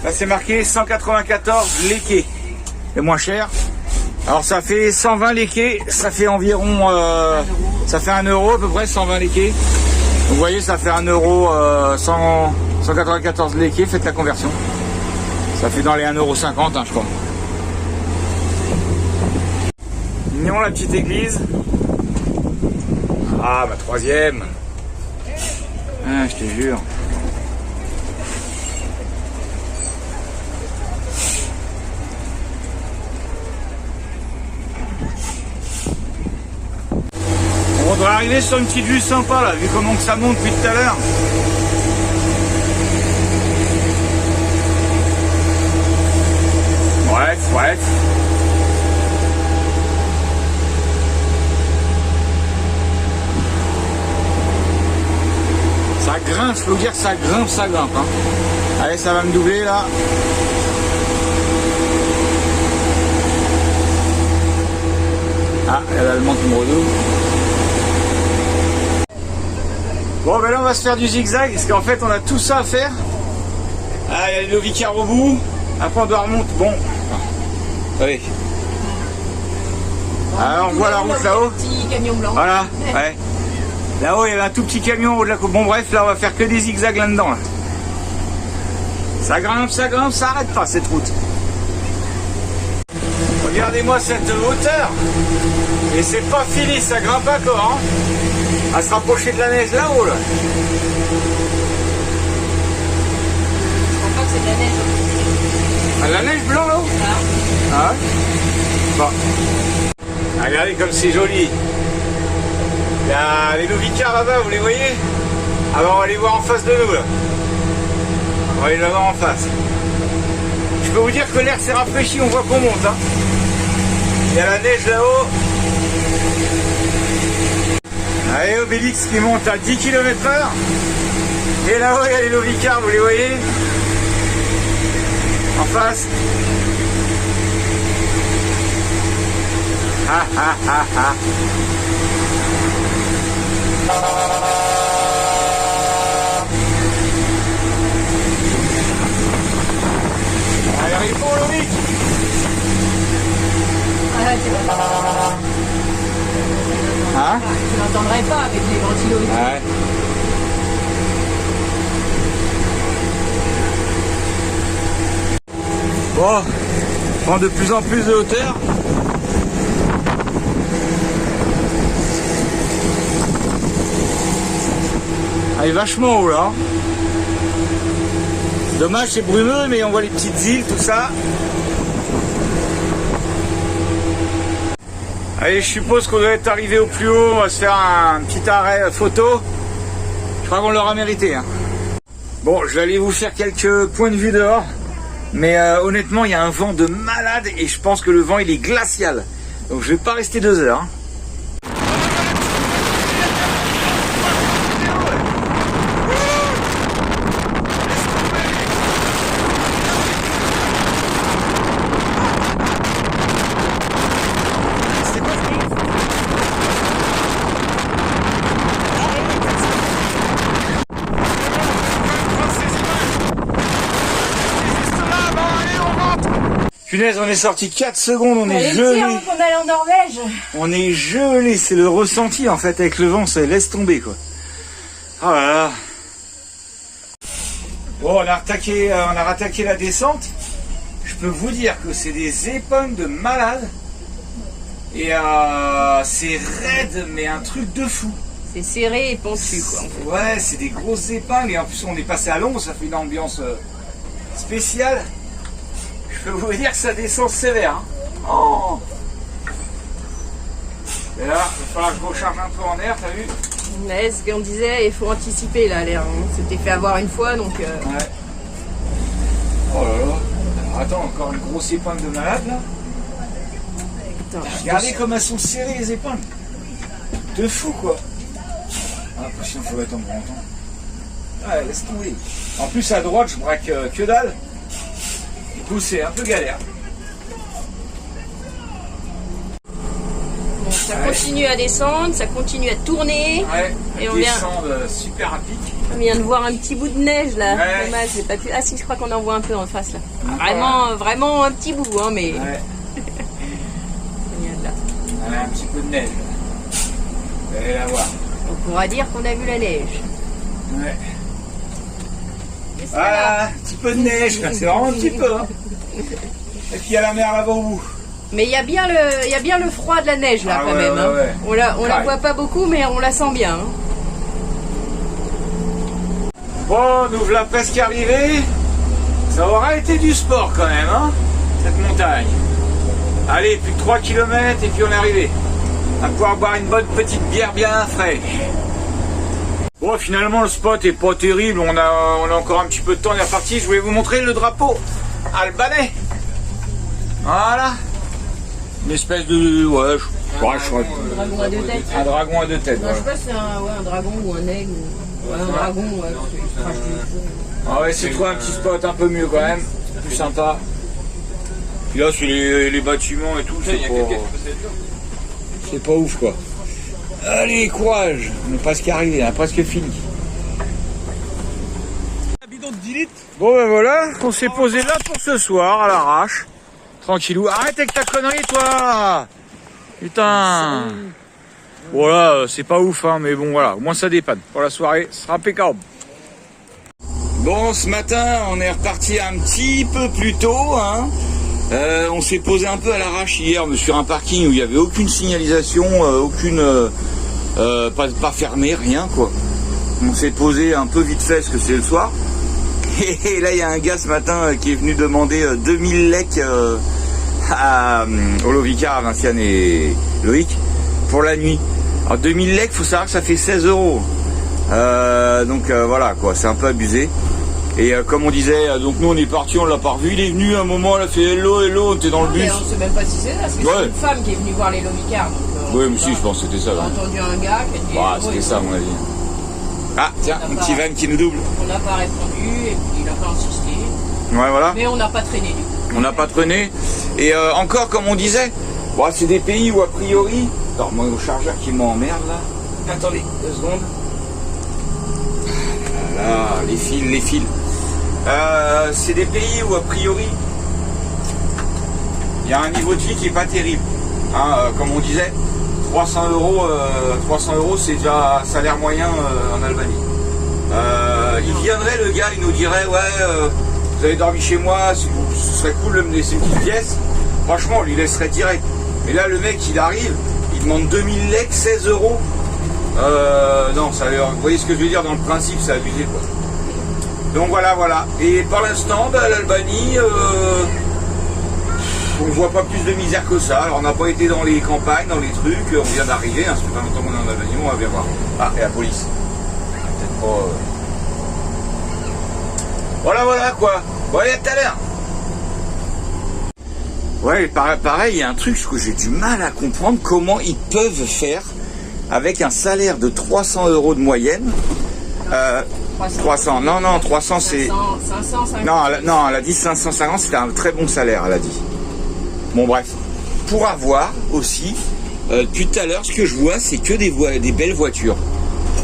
Là, c'est marqué 194 léqués. Le moins cher. Alors ça fait 120 léqués, ça fait environ ça fait 1 euro à peu près, 120 léqués. Donc vous voyez, ça fait 1 euro 194 léqués, faites la conversion. Ça fait dans les 1,50 euro, hein, je crois. Mignon la petite église. Ah, ma troisième. Ah, je te jure. On devrait arriver sur une petite vue sympa là, vu comment que ça monte depuis tout à l'heure. Bref. Ça grimpe, je peux vous dire que ça grimpe. Hein. Allez, ça va me doubler là. Ah, elle monte numéro 2. Bon, ben là, on va se faire du zigzag, parce qu'en fait, on a tout ça à faire. Ah, il y a les Novicar au bout. Après, on doit remonter. Bon. Allez. Alors, on voit la route là-haut. Petit camion blanc. Voilà, ouais. Là-haut, il y avait un tout petit camion au haut de la côte. Bon, bref, là, on va faire que des zigzags là-dedans. Là. Ça grimpe, ça arrête pas, cette route. Regardez-moi cette hauteur. Et c'est pas fini, ça grimpe encore. Hein. À se rapprocher de la neige là-haut. Là. Je crois pas que c'est de la neige. Ah, la neige blanc là-haut. Ah ouais. Bon. Regardez comme c'est joli. Il y a les Novicar là-bas, vous les voyez? Alors on va les voir en face de nous là. On va aller les voir en face. Je peux vous dire que l'air s'est rafraîchi, on voit qu'on monte. Hein. Il y a la neige là-haut. Allez, Obélix qui monte à 10 km/h. Et là-haut, il y a les Novicar, vous les voyez? En face. Ah ah ah ah. Allez, arrive pour Lovic. Hein? Tu l'entendrais pas avec les ventilos et tout. Ouais. Bon, on prend de plus en plus de hauteur. Elle est vachement haut là. Dommage, c'est brumeux, mais on voit les petites îles, tout ça. Allez, je suppose qu'on doit être arrivé au plus haut. On va se faire un petit arrêt photo. Je crois qu'on l'aura mérité. Hein. Bon, je vais aller vous faire quelques points de vue dehors. Mais honnêtement, il y a un vent de malade et je pense que le vent, il est glacial. Donc je vais pas rester 2 heures. Hein. Punaise, on est sorti 4 secondes, on est gelé. qu'on allait en Norvège. On est gelé, c'est le ressenti en fait avec le vent, ça laisse tomber quoi. Ah là là. Bon, on a rattaqué la descente. Je peux vous dire que c'est des épingles de malade. Et c'est raide, mais un truc de fou. C'est serré et pentu, quoi. Ouais, c'est des grosses épingles et en plus on est passé à l'ombre, ça fait une ambiance spéciale. Je peux vous dire que ça descend sévère. Hein. Oh. Et là, il va falloir que je recharge un peu en air, t'as vu? Ouais, ce qu'on disait, il faut anticiper là, l'air. On s'était fait avoir une fois, donc... Ouais. Oh là là. Alors, attends, encore une grosse épingle de malade là. Attends, Regardez comme elles sont serrées les épingles. De fou quoi. Ah, l'impression qu'il faut être en grand temps. Ouais, laisse tomber. En plus à droite, je braque que dalle. Du coup, c'est un peu galère. bon, ça continue à descendre, ça continue à tourner. Ouais, Et on vient- descend super rapide. On vient de voir un petit bout de neige là. Ouais. Dommage, j'ai pas pu... Ah si, je crois qu'on en voit un peu en face là. Encore, Vraiment un petit bout, hein, mais... Ouais, Il y a de là. ouais, un petit peu de neige. Vous allez la voir. On pourra dire qu'on a vu la neige. Ouais. Et c'est là. Ah, un petit peu de neige, c'est vraiment un petit peu. Hein. Et puis il y a la mer là-bas au bout. Mais il y a bien le froid de la neige là Ah quand ouais, même. ouais, Hein. ouais. On la Ouais. voit pas beaucoup, mais on la sent bien. Hein. Bon, nous voilà presque arrivés. Ça aura été du sport quand même, hein, cette montagne. Allez, plus de 3 km et puis on est arrivé. On va pouvoir boire une bonne petite bière bien fraîche. Bon, finalement, le spot est pas terrible. On a encore un petit peu de temps, on est reparti. Je voulais vous montrer le drapeau albanais. Voilà. Une espèce de... Ouais, je crois. Dragon à deux têtes. Un dragon à deux têtes. Non, Voilà. je sais pas si c'est un dragon ou un aigle. Ou... Ouais, un dragon, ouais. c'est crache du feu. Ah ouais, c'est trouvé un petit spot un peu mieux quand même, plus sympa. Puis là, c'est les bâtiments et tout, c'est pas ouf quoi. Allez, courage, on est presque arrivé, on a presque fini. Bon ben voilà, on s'est posé là pour ce soir, à l'arrache. Tranquillou. Arrête avec ta connerie toi. Putain. Voilà, c'est pas ouf hein, mais bon voilà, au moins ça dépanne. Pour la soirée, ce sera impeccable. Bon, ce matin, on est reparti un petit peu plus tôt. Hein. On s'est posé un peu à l'arrache hier sur un parking où il n'y avait aucune signalisation, pas fermé, rien quoi. On s'est posé un peu vite fait parce que c'est le soir. Et là, il y a un gars ce matin qui est venu demander 2000 lecs au Lovicar, à Vinciane et Loïc pour la nuit. Alors 2000 lecs, faut savoir que ça fait 16 €. Donc voilà quoi, c'est un peu abusé. Et comme on disait, donc nous on est parti, on l'a pas revu, il est venu un moment, il a fait hello, on était dans le bus. Mais on sait même pas si c'est ça, parce que Ouais. c'est une femme qui est venue voir les Lomicards. Oui mais si, je pense que c'était ça. On a Ouais. entendu un gars qui a dit... Bah, oh, c'était ça à mon avis. Ah tiens, un petit van qui nous double. On n'a pas répondu, et puis il n'a pas insisté. Ouais voilà, Mais on n'a pas traîné du coup. on n'a pas traîné. Et encore comme on disait, bon, c'est des pays où a priori... Attends, moi au chargeur qui m'emmerde là. Attendez, 2 secondes. Ah là là, les fils. C'est des pays où a priori il y a un niveau de vie qui est pas terrible. Hein, comme on disait, 300 €, c'est déjà un salaire moyen en Albanie. Il viendrait le gars, il nous dirait ouais, vous avez dormi chez moi, ce serait cool de me laisser une petite pièce. Franchement, on lui laisserait direct. Mais là, le mec, il arrive, il demande 2000 lecs, 16 €. Non, ça, vous voyez ce que je veux dire dans le principe, c'est abusé quoi. Donc voilà. Et par l'instant, l'Albanie, on voit pas plus de misère que ça. Alors on n'a pas été dans les campagnes, dans les trucs, on vient d'arriver, hein, ça fait pas longtemps qu'on est en Albanie, on va bien voir. Ah, et la police. Peut-être pas... Voilà quoi. Bon, allez, à tout à l'heure. Ouais, pareil, il y a un truc que j'ai du mal à comprendre, comment ils peuvent faire avec un salaire de 300 € de moyenne. 300, non, 300 c'est... 550. Non, elle a dit 550, c'était un très bon salaire, elle a dit. Bon bref, pour avoir aussi, depuis tout à l'heure, ce que je vois, c'est que des belles voitures.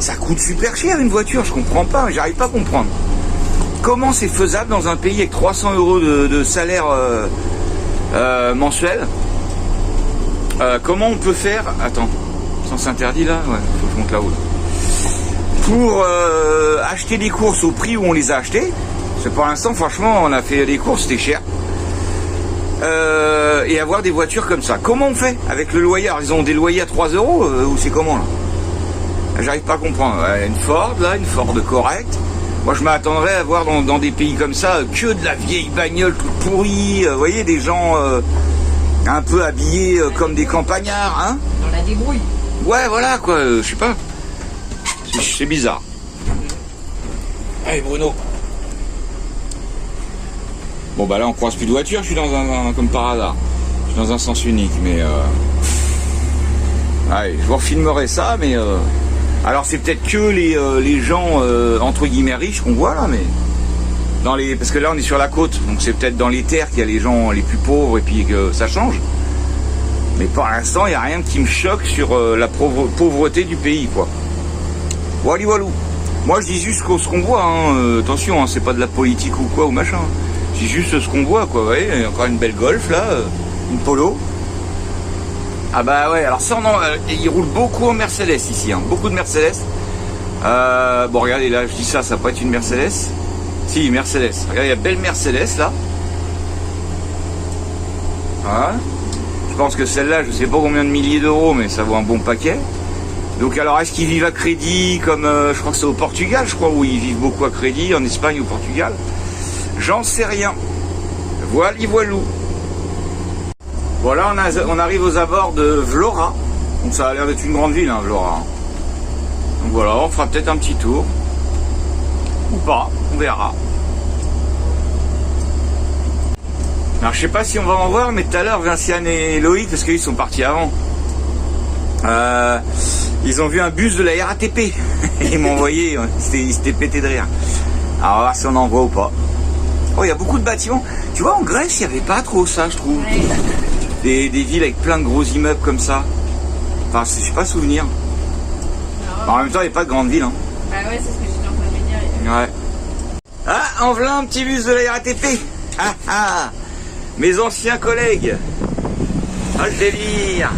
Ça coûte super cher une voiture, je comprends pas, j'arrive pas à comprendre. Comment c'est faisable dans un pays avec 300 € de salaire mensuel. Comment on peut faire? Attends, sens interdit là? Ouais, faut que je monte là-haut. Pour acheter des courses au prix où on les a achetées. Parce que pour l'instant, franchement, on a fait des courses, c'était cher. Et avoir des voitures comme ça. Comment on fait avec le loyer? Alors, ils ont des loyers à 3 € ou c'est comment là? J'arrive pas à comprendre. Une Ford là, une Ford correcte. Moi je m'attendrais à voir dans des pays comme ça que de la vieille bagnole toute pourrie. Vous voyez, des gens un peu habillés comme des campagnards, hein? Dans la débrouille. Ouais, voilà quoi, je sais pas. C'est bizarre. Allez Bruno. Bon bah là on croise plus de voiture, je suis dans un comme par hasard. Je suis dans un sens unique, mais allez, je vous refilmerai ça, mais alors c'est peut-être que les gens entre guillemets riches qu'on voit là, mais parce que là on est sur la côte, donc c'est peut-être dans les terres qu'il y a les gens les plus pauvres et puis que ça change. Mais pour l'instant il n'y a rien qui me choque sur la pauvreté du pays quoi. Wally walou. Moi je dis juste ce qu'on voit, hein. Attention, hein, c'est pas de la politique ou quoi ou machin. C'est juste ce qu'on voit quoi, vous voyez, encore une belle Golf là, une Polo. Ah bah ouais, alors ça il roule beaucoup en Mercedes ici, hein, beaucoup de Mercedes. Bon regardez là, je dis ça peut être une Mercedes. Si, Mercedes, regardez, il y a belle Mercedes là. Voilà. Je pense que celle-là, je sais pas combien de milliers d'euros, mais ça vaut un bon paquet. Donc alors est-ce qu'ils vivent à crédit comme, je crois que c'est au Portugal, je crois, où ils vivent beaucoup à crédit, en Espagne ou au Portugal. J'en sais rien. Voili voilou. Voilà, on arrive aux abords de Vlora. Donc ça a l'air d'être une grande ville, hein, Vlora. Donc voilà, on fera peut-être un petit tour. Ou pas, on verra. Alors je sais pas si on va en voir, mais tout à l'heure Vinciane et Loïc, parce qu'ils sont partis avant, ils ont vu un bus de la RATP. Ils m'ont envoyé, ils s'étaient pété de rire. Alors on va voir si on en voit ou pas. Oh, il y a beaucoup de bâtiments. Tu vois, en Grèce, il n'y avait pas trop ça, je trouve. Ouais. Des villes avec plein de gros immeubles comme ça. Enfin, je sais pas souvenir. Non, en même temps, il n'y a pas de grande ville. Hein. Bah ouais, c'est ce que j'étais en train de me dire. Ouais. Ah, en voilà un petit bus de la RATP. Ah, ah. Mes anciens collègues. Ah, le délire.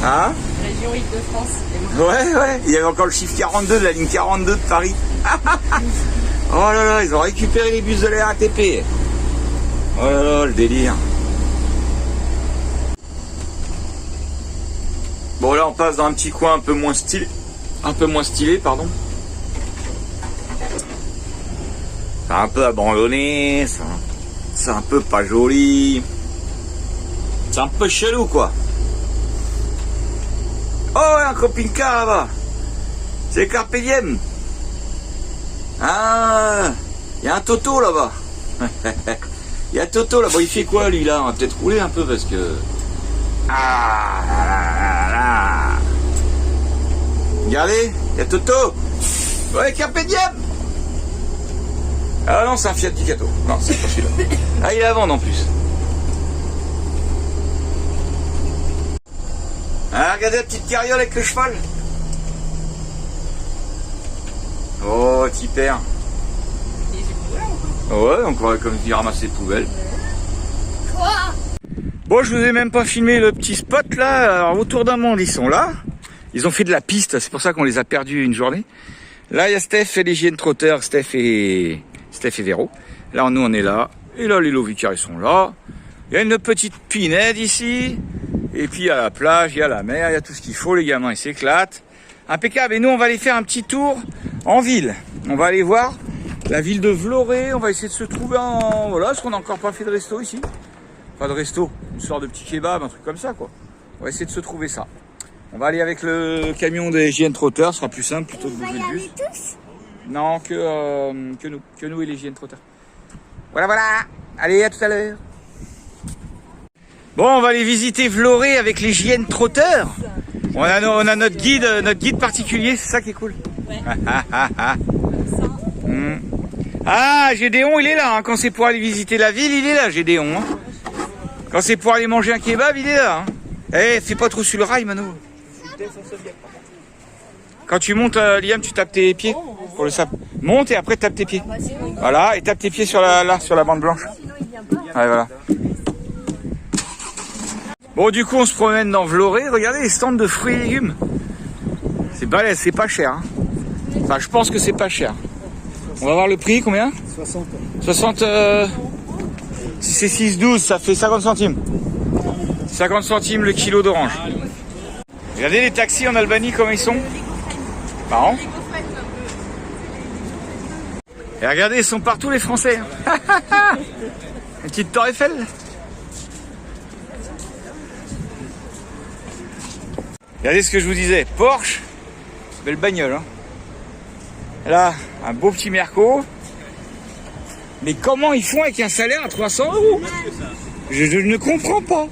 Hein? Région Île-de-France. Ouais. Il y avait encore le chiffre 42 de la ligne 42 de Paris. Oh là là, ils ont récupéré les bus de la RATP. Oh là là, le délire. Bon là on passe dans un petit coin un peu moins stylé. Pardon. C'est un peu abandonné, c'est un peu pas joli. C'est un peu chelou quoi. Oh un camping-car là-bas. C'est Carpe Diem. Ah, il y a un Toto là-bas. Il y a Toto là-bas. Il fait quoi lui là? On va peut-être rouler un peu parce que... Ah là là. Regardez, il y a Toto. Ouais, Carpe Diem. Ah non, c'est un Fiat Ducato. Non, c'est pas celui-là. Ah, il est à vendre en plus. Ah, regardez la petite carriole avec le cheval. Oh, petit père. Ouais, on croirait comme il ramasse les poubelles. Quoi? Bon, je vous ai même pas filmé le petit spot là. Alors, autour d'un monde, ils sont là. Ils ont fait de la piste, c'est pour ça qu'on les a perdus une journée. Là, il y a Steph et les JN Trotters, Steph et Véro. Là, nous, on est là. Et là, les Lovicaires, ils sont là. Il y a une petite pinède ici. Et puis, il y a la plage, il y a la mer, il y a tout ce qu'il faut. Les gamins, ils s'éclatent. Impeccable. Et nous, on va aller faire un petit tour en ville. On va aller voir la ville de Vloré. On va essayer de se trouver en... Voilà, parce qu'on n'a encore pas fait de resto ici. Pas de resto, une sorte de petit kebab, un truc comme ça, quoi. On va essayer de se trouver ça. On va aller avec le camion des JN Trotters, ce sera plus simple plutôt que de bouger le bus. Tous? Non, que nous et les JN Trotters. Voilà. Allez, à tout à l'heure. Bon, on va aller visiter Vloré avec les JN Trotters. On a notre guide particulier, c'est ça qui est cool. Ouais. Ah, Gédéon, il est là. Hein. Quand c'est pour aller visiter la ville, il est là, Gédéon. Hein. Quand c'est pour aller manger un kebab, il est là. Hein. Eh, fais pas trop sur le rail, Mano. Quand tu montes, Liam, tu tapes tes pieds pour le sable. Monte et après tape tes pieds. Voilà, et tape tes pieds sur la bande blanche. Ouais, voilà. Bon, du coup, on se promène dans Vloré. Regardez les stands de fruits et légumes. C'est balèze, c'est pas cher. Hein. Enfin, je pense que c'est pas cher. On va voir le prix, combien ? 60. Si c'est 6,12, ça fait 50 centimes. 50 centimes le kilo d'orange. Regardez les taxis en Albanie, comment ils sont. Marrant. Et regardez, ils sont partout les Français. Une petite tour Eiffel. Regardez ce que je vous disais. Porsche. Belle bagnole. Hein. Là, un beau petit Merco. Mais comment ils font avec un salaire à 300 €? Je ne comprends pas.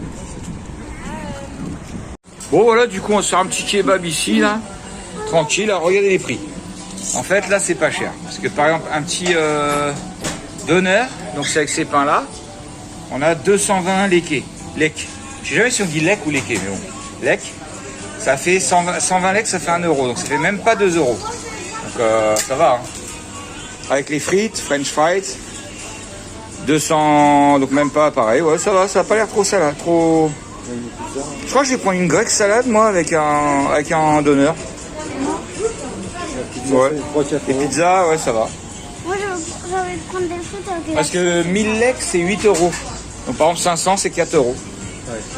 Bon voilà, du coup on se fait un petit kebab ici, là. Tranquille, là, regardez les prix. En fait, là, c'est pas cher. Parce que par exemple, un petit doner, donc c'est avec ces pains-là, on a 220 lek. Je sais jamais si on dit lek ou lek, mais bon. Lek, ça fait 120 lek, ça fait 1 €. Donc ça fait même pas 2 €. Donc ça va. Hein. Avec les frites, French fries, 200, donc même pas pareil. Ouais, ça va, ça a pas l'air trop salade, trop. Je crois que je vais prendre une grecque salade, moi, avec un doner. Ouais. Et pizza, ouais, ça va. Moi, j'ai envie de prendre des frites avec Parce que 1000 lek, c'est 8 €. Donc par exemple, 500, c'est 4 €. Ouais.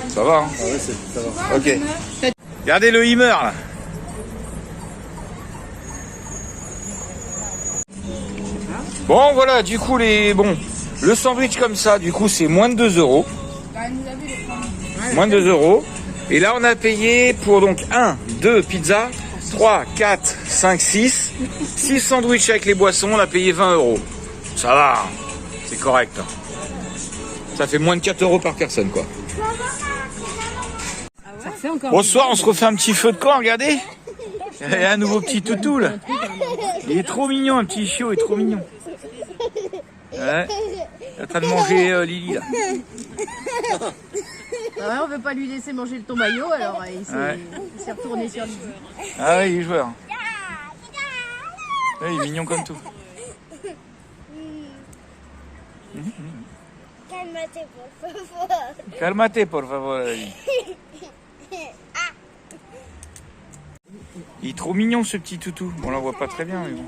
Ça va, hein. Ah ouais, ça va. Ok. Regardez le Hummer, là. Bon, voilà, du coup, le sandwich comme ça, du coup, c'est moins de 2 €. Moins de 2 €. Et là, on a payé pour donc 1, 2 pizzas, 3, 4, 5, 6. 6 sandwichs avec les boissons, on a payé 20 €. Ça va, c'est correct. Ça fait moins de 4 € par personne, quoi. Bon, ce soir, on se refait un petit feu de camp, regardez. Il y a un nouveau petit toutou, là. Il est trop mignon, un petit chiot, il est trop mignon. Ouais. Il est en train de manger Lily, là. Ouais, on veut pas lui laisser manger le ton maillot, alors il s'est retourné sur lui. Ah oui, il est joueur. Ouais, il est mignon comme tout. Calmate, por favor. Calmate, por favor. Il est trop mignon, ce petit toutou. Bon, on la voit pas très bien, mais bon.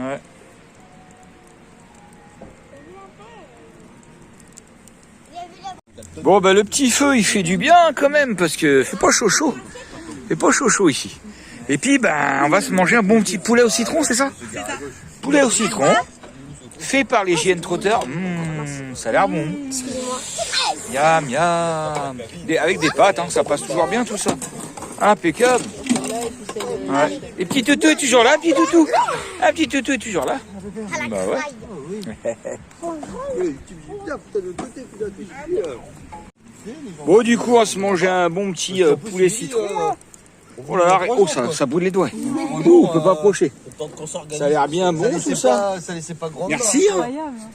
Ouais. Bon, bah, le petit feu, il fait du bien quand même, parce que fait pas chaud. Fait pas chaud ici. Et puis, bah, on va se manger un bon petit poulet au citron, c'est ça? Poulet au citron, fait par les JN Trotter. Ça a l'air bon. Miam, miam. Avec des pâtes, hein, ça passe toujours bien tout ça. Impeccable. Ouais. Et petit toutou est toujours là, petit toutou. Un petit toutou est toujours là. Bah ouais. Bon, du coup, on va se manger un bon petit poulet citron. Oh là là, oh, ça brûle les doigts. Oh, on peut pas approcher. Ça a l'air bien bon tout ça. Merci. Hein.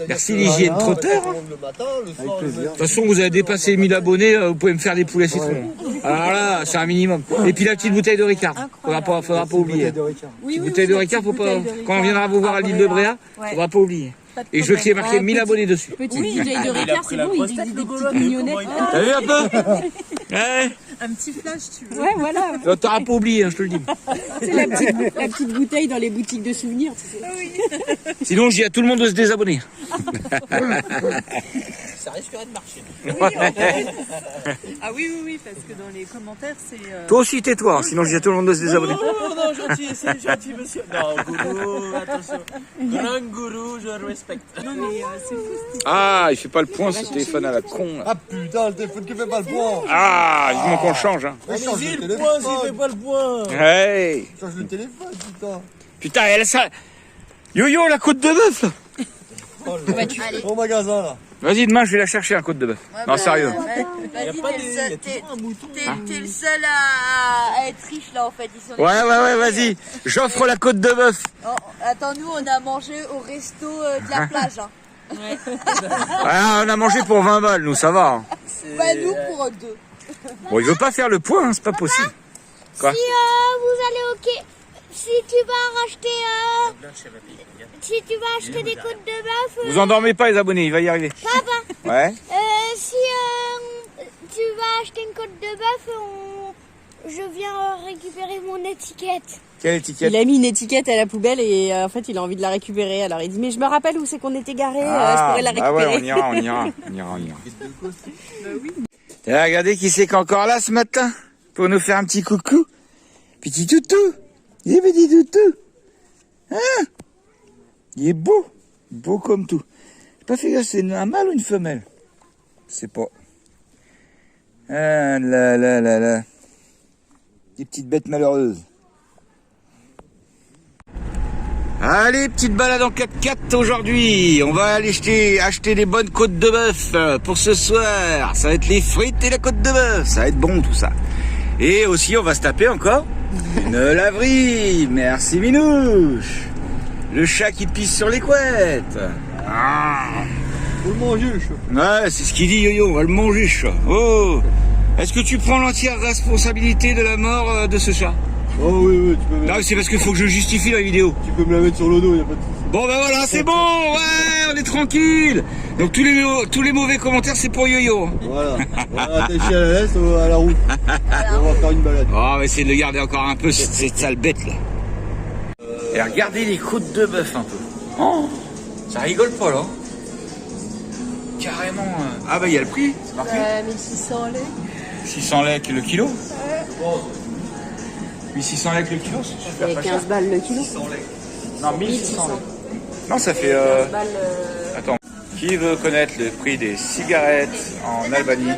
Merci l'hygiène Trotter. De toute façon, vous avez dépassé les 1000 abonnés, vous pouvez me faire des poulets citrons. Alors là, c'est un minimum. Et puis la petite bouteille de Ricard. Faudra pas oublier. Petite bouteille de Ricard, faut pas. Quand on viendra vous voir à l'île de Bréa, faudra pas oublier. Et je veux qu'il y ait marqué 1000 abonnés dessus. Petite bouteille de Ricard, c'est bon, il dit des petites mignonnettes. T'as vu un peu? Ouais. Un petit flash, tu veux. Ouais, voilà. T'auras pas oublié, hein, je te le dis. C'est la petite bouteille dans les boutiques de souvenirs. Tu sais. Oui. Sinon, je dis à tout le monde de se désabonner. Ça risquerait de marcher. Oui, ah oui, parce que dans les commentaires, c'est... Toi aussi, tais-toi, hein, sinon je dis à tout le monde de se désabonner. Non, gentil, c'est gentil, monsieur. Non, gourou, attention. Grand gourou, je respecte. Non, mais c'est fou. Ah, il fait pas le point, ce téléphone à la con. Là. Ah putain, le téléphone qui fait pas le point. Ah, il qu'on change. Hein. Vas-y, le point, s'il fait pas le point. Hey. Change le téléphone, putain. Putain, elle ça. Yo-yo, la côte de bœuf là. Au magasin là. Vas-y, demain je vais la chercher, la côte de bœuf. Non, sérieux. T'es le seul à être riche là en fait. Ils sont Ouais, vas-y. J'offre la côte de bœuf. Oh, attends, nous on a mangé au resto de la plage. Hein. Ah, on a mangé pour 20 balles, nous, ça va. Hein. Bah, nous pour 2. Bon, il veut pas faire le point, hein, c'est pas possible. Quoi? Si vous allez au quai, si tu vas racheter... si tu vas acheter des côtes de bœuf... Vous endormez pas les abonnés, il va y arriver. Papa, Ouais. si tu vas acheter une côte de bœuf, je viens récupérer mon étiquette. Quelle étiquette? Il a mis une étiquette à la poubelle et en fait il a envie de la récupérer. Alors il dit mais je me rappelle où c'est qu'on était garé, je pourrais la récupérer. Ah ouais, on ira. Et là, regardez qui c'est qu'encore là ce matin pour nous faire un petit coucou. Petit toutou. Il est petit toutou. Hein? Il est beau. Beau comme tout. J'ai pas fait gaffe, c'est un mâle ou une femelle? Je sais pas. Ah là là là là. Des petites bêtes malheureuses. Allez, petite balade en 4x4 aujourd'hui. On va aller acheter des bonnes côtes de bœuf pour ce soir. Ça va être les frites et la côte de bœuf. Ça va être bon tout ça. Et aussi, on va se taper encore une laverie. Merci Minouche. Le chat qui pisse sur les couettes. Ah. Faut le manger, le chat. Ouais, c'est ce qu'il dit Yo-Yo, on va le manger, chat. Oh. Est-ce que tu prends l'entière responsabilité de la mort de ce chat? Oh oui, tu peux Non, c'est parce qu'il faut que je justifie la vidéo. Tu peux me la mettre sur le dos, y a pas de souci. Bon ben voilà, c'est bon, ouais, on est tranquille. Donc tous les mauvais commentaires, c'est pour Yo-Yo. Voilà, on va attacher à la laisse à la route. On va faire une balade. Oh, on va essayer de le garder encore un peu, cette sale bête là. Et regardez les côtes de bœuf un peu. Oh, ça rigole pas là. Carrément. Ah bah il y a le prix, c'est marqué. 1600 lait. 600 lait le kilo. 1600 lait le kilo, c'est super Et pas 15 cher. balles le kilo. Non, 1600 lait. Non, ça fait... 15 balles. Attends. Qui veut connaître le prix des cigarettes en Albanie?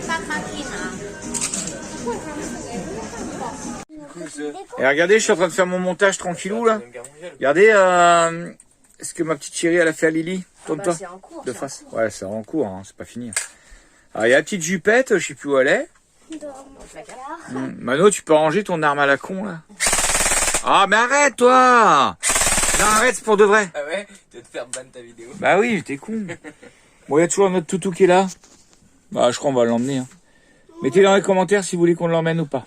Et regardez, je suis en train de faire mon montage tranquillou là. Regardez ce que ma petite chérie elle a fait à Lily. Tourne-toi. C'est en cours. De face. Ouais, c'est en cours, hein, c'est pas fini. Alors il y a la petite jupette, je sais plus où elle est. Mano, tu peux ranger ton arme à la con là. Ah mais arrête toi. Non, arrête, c'est pour de vrai. Ah ouais? Tu vas te faire ban ta vidéo. Bah oui, t'es con. Bon, il y a toujours notre toutou qui est là. Bah je crois qu'on va l'emmener. Hein. Mettez dans les commentaires si vous voulez qu'on l'emmène ou pas.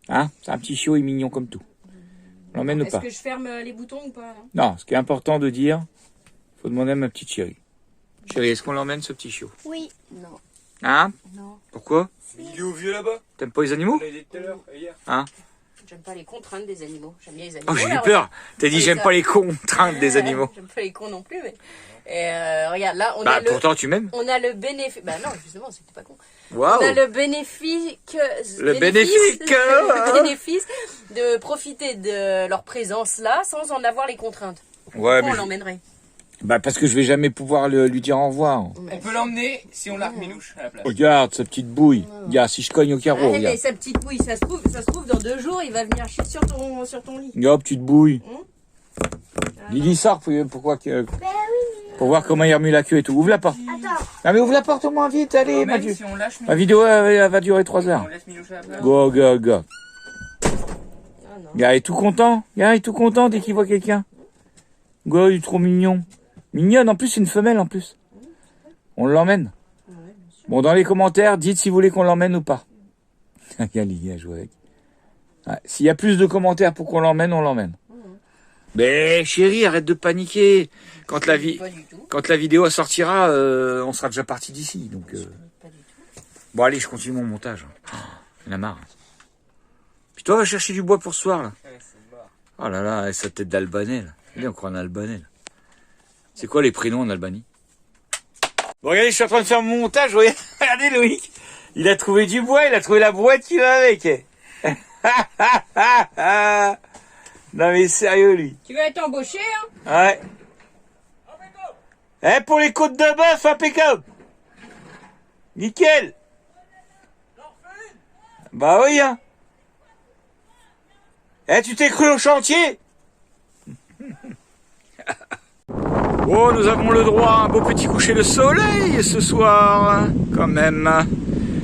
Hein? C'est un petit chiot, il est mignon comme tout. On l'emmène ou pas? Est-ce que je ferme les boutons ou pas? Non, ce qui est important de dire, faut demander à ma petite chérie. Chérie, est-ce qu'on l'emmène ce petit chiot? Oui. Non. Hein? Non. Pourquoi? Il est au vieux là-bas. T'aimes pas les animaux? On l'a dit tout à l'heure, hier. Hein? J'aime pas les contraintes des animaux. J'aime bien les animaux. Oh, j'ai eu là, peur. T'as dit Oui, j'aime ça. pas les contraintes des animaux. J'aime pas les cons non plus, mais. Et regarde, là, on Bah a le. pourtant tu m'aimes. On a le bénéfice. Bah non, justement, c'était pas con. Waouh. On a le bénéfice. Le bénéfice. le bénéfice de profiter de leur présence là sans en avoir les contraintes. Ouais, Pourquoi mais on l'emmènerait? bah parce que je vais jamais pouvoir lui dire au revoir. On peut l'emmener si on largue Minouche à la place. Regarde sa petite bouille. Regarde si je cogne au carreau. Ah, Regarde. mais sa petite bouille, ça se trouve dans 2 jours, il va venir chier sur ton lit. Regarde petite bouille. Lily sort pourquoi pour voir comment il remue la queue et tout. Ouvre la porte. Attends. Ah mais ouvre la porte au moins vite, allez. Même si on lâche Ma vidéo elle va durer 3 heures. on laisse Minouche à la place. Go, go, go. Ah non. Gars, il est tout content. Gars, il est tout content dès qu'il voit quelqu'un. Go, il est trop mignon. Mignonne, en plus, c'est une femelle, en plus. On l'emmène. Bon, dans les commentaires, dites si vous voulez qu'on l'emmène ou pas. Regarde, Lily a joué avec. Ouais, s'il y a plus de commentaires pour qu'on l'emmène, on l'emmène. Mais chérie, arrête de paniquer. Quand la vidéo sortira, on sera déjà parti d'ici. Donc, bon, allez, je continue mon montage. Oh, il en a marre. Puis toi, va chercher du bois pour ce soir, là. Oh là là, sa tête d'Albanais, là. Il est encore un Albanais, là. C'est quoi les prénoms en Albanie? Bon, regardez, je suis en train de faire mon montage. Regardez, Loïc. Il a trouvé du bois, il a trouvé la boîte qui va avec. Non, mais sérieux, lui. Tu vas être embauché, hein? Ouais. Eh, pour les côtes de bœuf, impeccable. Nickel. Bah oui, hein. Eh, tu t'es cru au chantier? Oh, nous avons le droit à un beau petit coucher de soleil ce soir, quand même.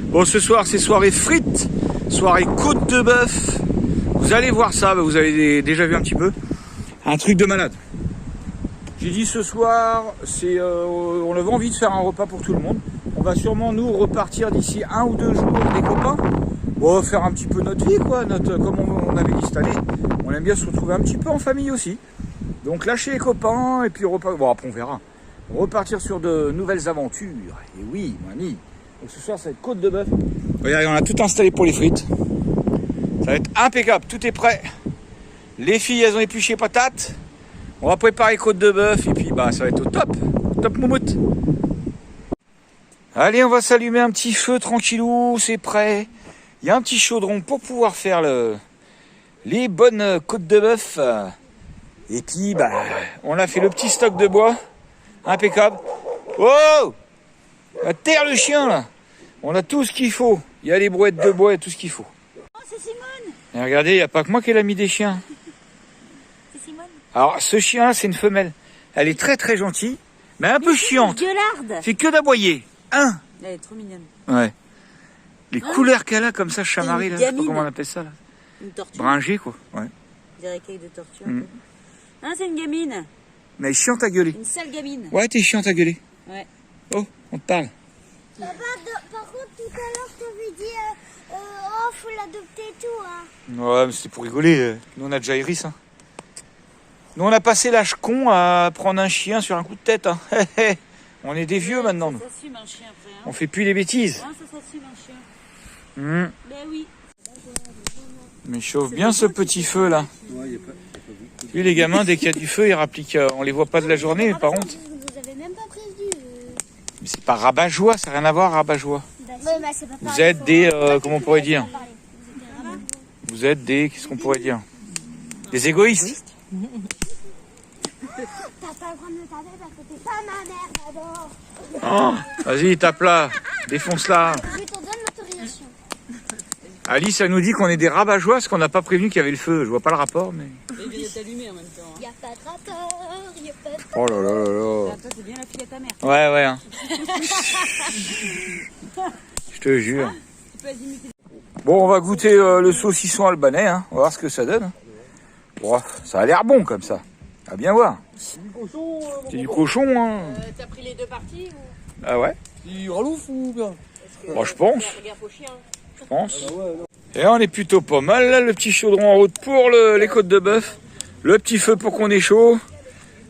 Bon, ce soir, c'est soirée frites, soirée côte de bœuf. Vous allez voir ça, vous avez déjà vu un petit peu. Un truc de malade. J'ai dit ce soir, on avait envie de faire un repas pour tout le monde. On va sûrement nous repartir d'ici 1 ou 2 jours avec des copains. Bon, faire un petit peu notre vie, quoi. Comme on avait dit cette année, on On aime bien se retrouver un petit peu en famille aussi. Donc lâcher les copains et puis repartir. Bon, après on verra. Repartir sur de nouvelles aventures. Et oui, mon ami. Donc ce soir, ça va être côte de bœuf. Regardez, on a tout installé pour les frites. Ça va être impeccable. Tout est prêt. Les filles, elles ont épluché patates. On va préparer côte de bœuf. Et puis, bah, ça va être au top. Au top moumoute. Allez, on va s'allumer un petit feu tranquillou. C'est prêt. Il y a un petit chaudron pour pouvoir faire les bonnes côtes de bœuf. Et puis, bah, on a fait le petit stock de bois. Impeccable. Oh! À terre le chien, là. On a tout ce qu'il faut. Il y a les brouettes de bois et tout ce qu'il faut. Oh, c'est Simone. Et regardez, il n'y a pas que moi qui ai mis des chiens. C'est Simone. Alors, ce chien, c'est une femelle. Elle est très très gentille, mais un peu chiante. Gueularde. Fait que d'aboyer. Hein? Elle est trop mignonne. Ouais. Les couleurs qu'elle a comme ça, chamarrée, là. Je sais pas gamine. comment on appelle ça, là. Une tortue. Bringée, quoi. Ouais. Des écailles de tortue. Mm. Hein, c'est une gamine. Mais elle est chiante à gueuler. Une sale gamine. Ouais, t'es chiante à gueuler. Ouais. Oh, on te parle. Papa, par contre, tout à l'heure, je t'avais dit, oh, faut l'adopter et tout, hein. Ouais, mais c'était pour rigoler. Nous, on a déjà Iris, hein. Nous, on a passé l'âge con à prendre un chien sur un coup de tête, hein. On est des vieux maintenant, nous. Ça s'assume un chien après. Hein. On fait plus les bêtises. Hein, ça s'assume un chien. Mmh. Ben oui. Mais chauffe bien ce petit feu là. Puis les gamins, dès qu'il y a du feu, ils rappliquent. On les voit pas de la journée, mais par contre. Vous avez même pas prévenu. Mais c'est pas rabat-joie, ça n'a rien à voir, rabat-joie. Bah, c'est pas Vous êtes des. Comment on pourrait dire? Vous êtes des. Qu'est-ce qu'on pourrait dire? Des égoïstes. T'as pas le droit de me taper parce que t'es pas ma mère d'abord. Oh, vas-y, tape là. Défonce-la. Je t'en donne l'autorisation. Alice, elle nous dit qu'on est des rabat-joie parce qu'on n'a pas prévenu qu'il y avait le feu. Je vois pas le rapport, mais. Il vient de t'allumer en même temps. Hein. Y'a pas de rapport, y'a pas de... Oh là là là là. Ah, toi, c'est bien la fille à ta mère. Ouais, ouais. Hein. Je te jure. Tu peux imiter. Bon, on va goûter le saucisson albanais, hein. On va voir ce que ça donne. Bon, ça a l'air bon comme ça. À bien voir. C'est du cochon, hein. T'as pris les deux parties ou... Ah ouais? Il ralouf ou bien? Bon, je pense. Fais gaffe aux chiens. Je pense. Et on est plutôt pas mal là, le petit chaudron en route pour les côtes de bœuf. Le petit feu pour qu'on ait chaud.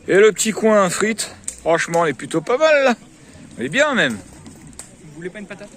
Et le petit coin frites. Franchement, on est plutôt pas mal là. On est bien même. Vous voulez pas une patate?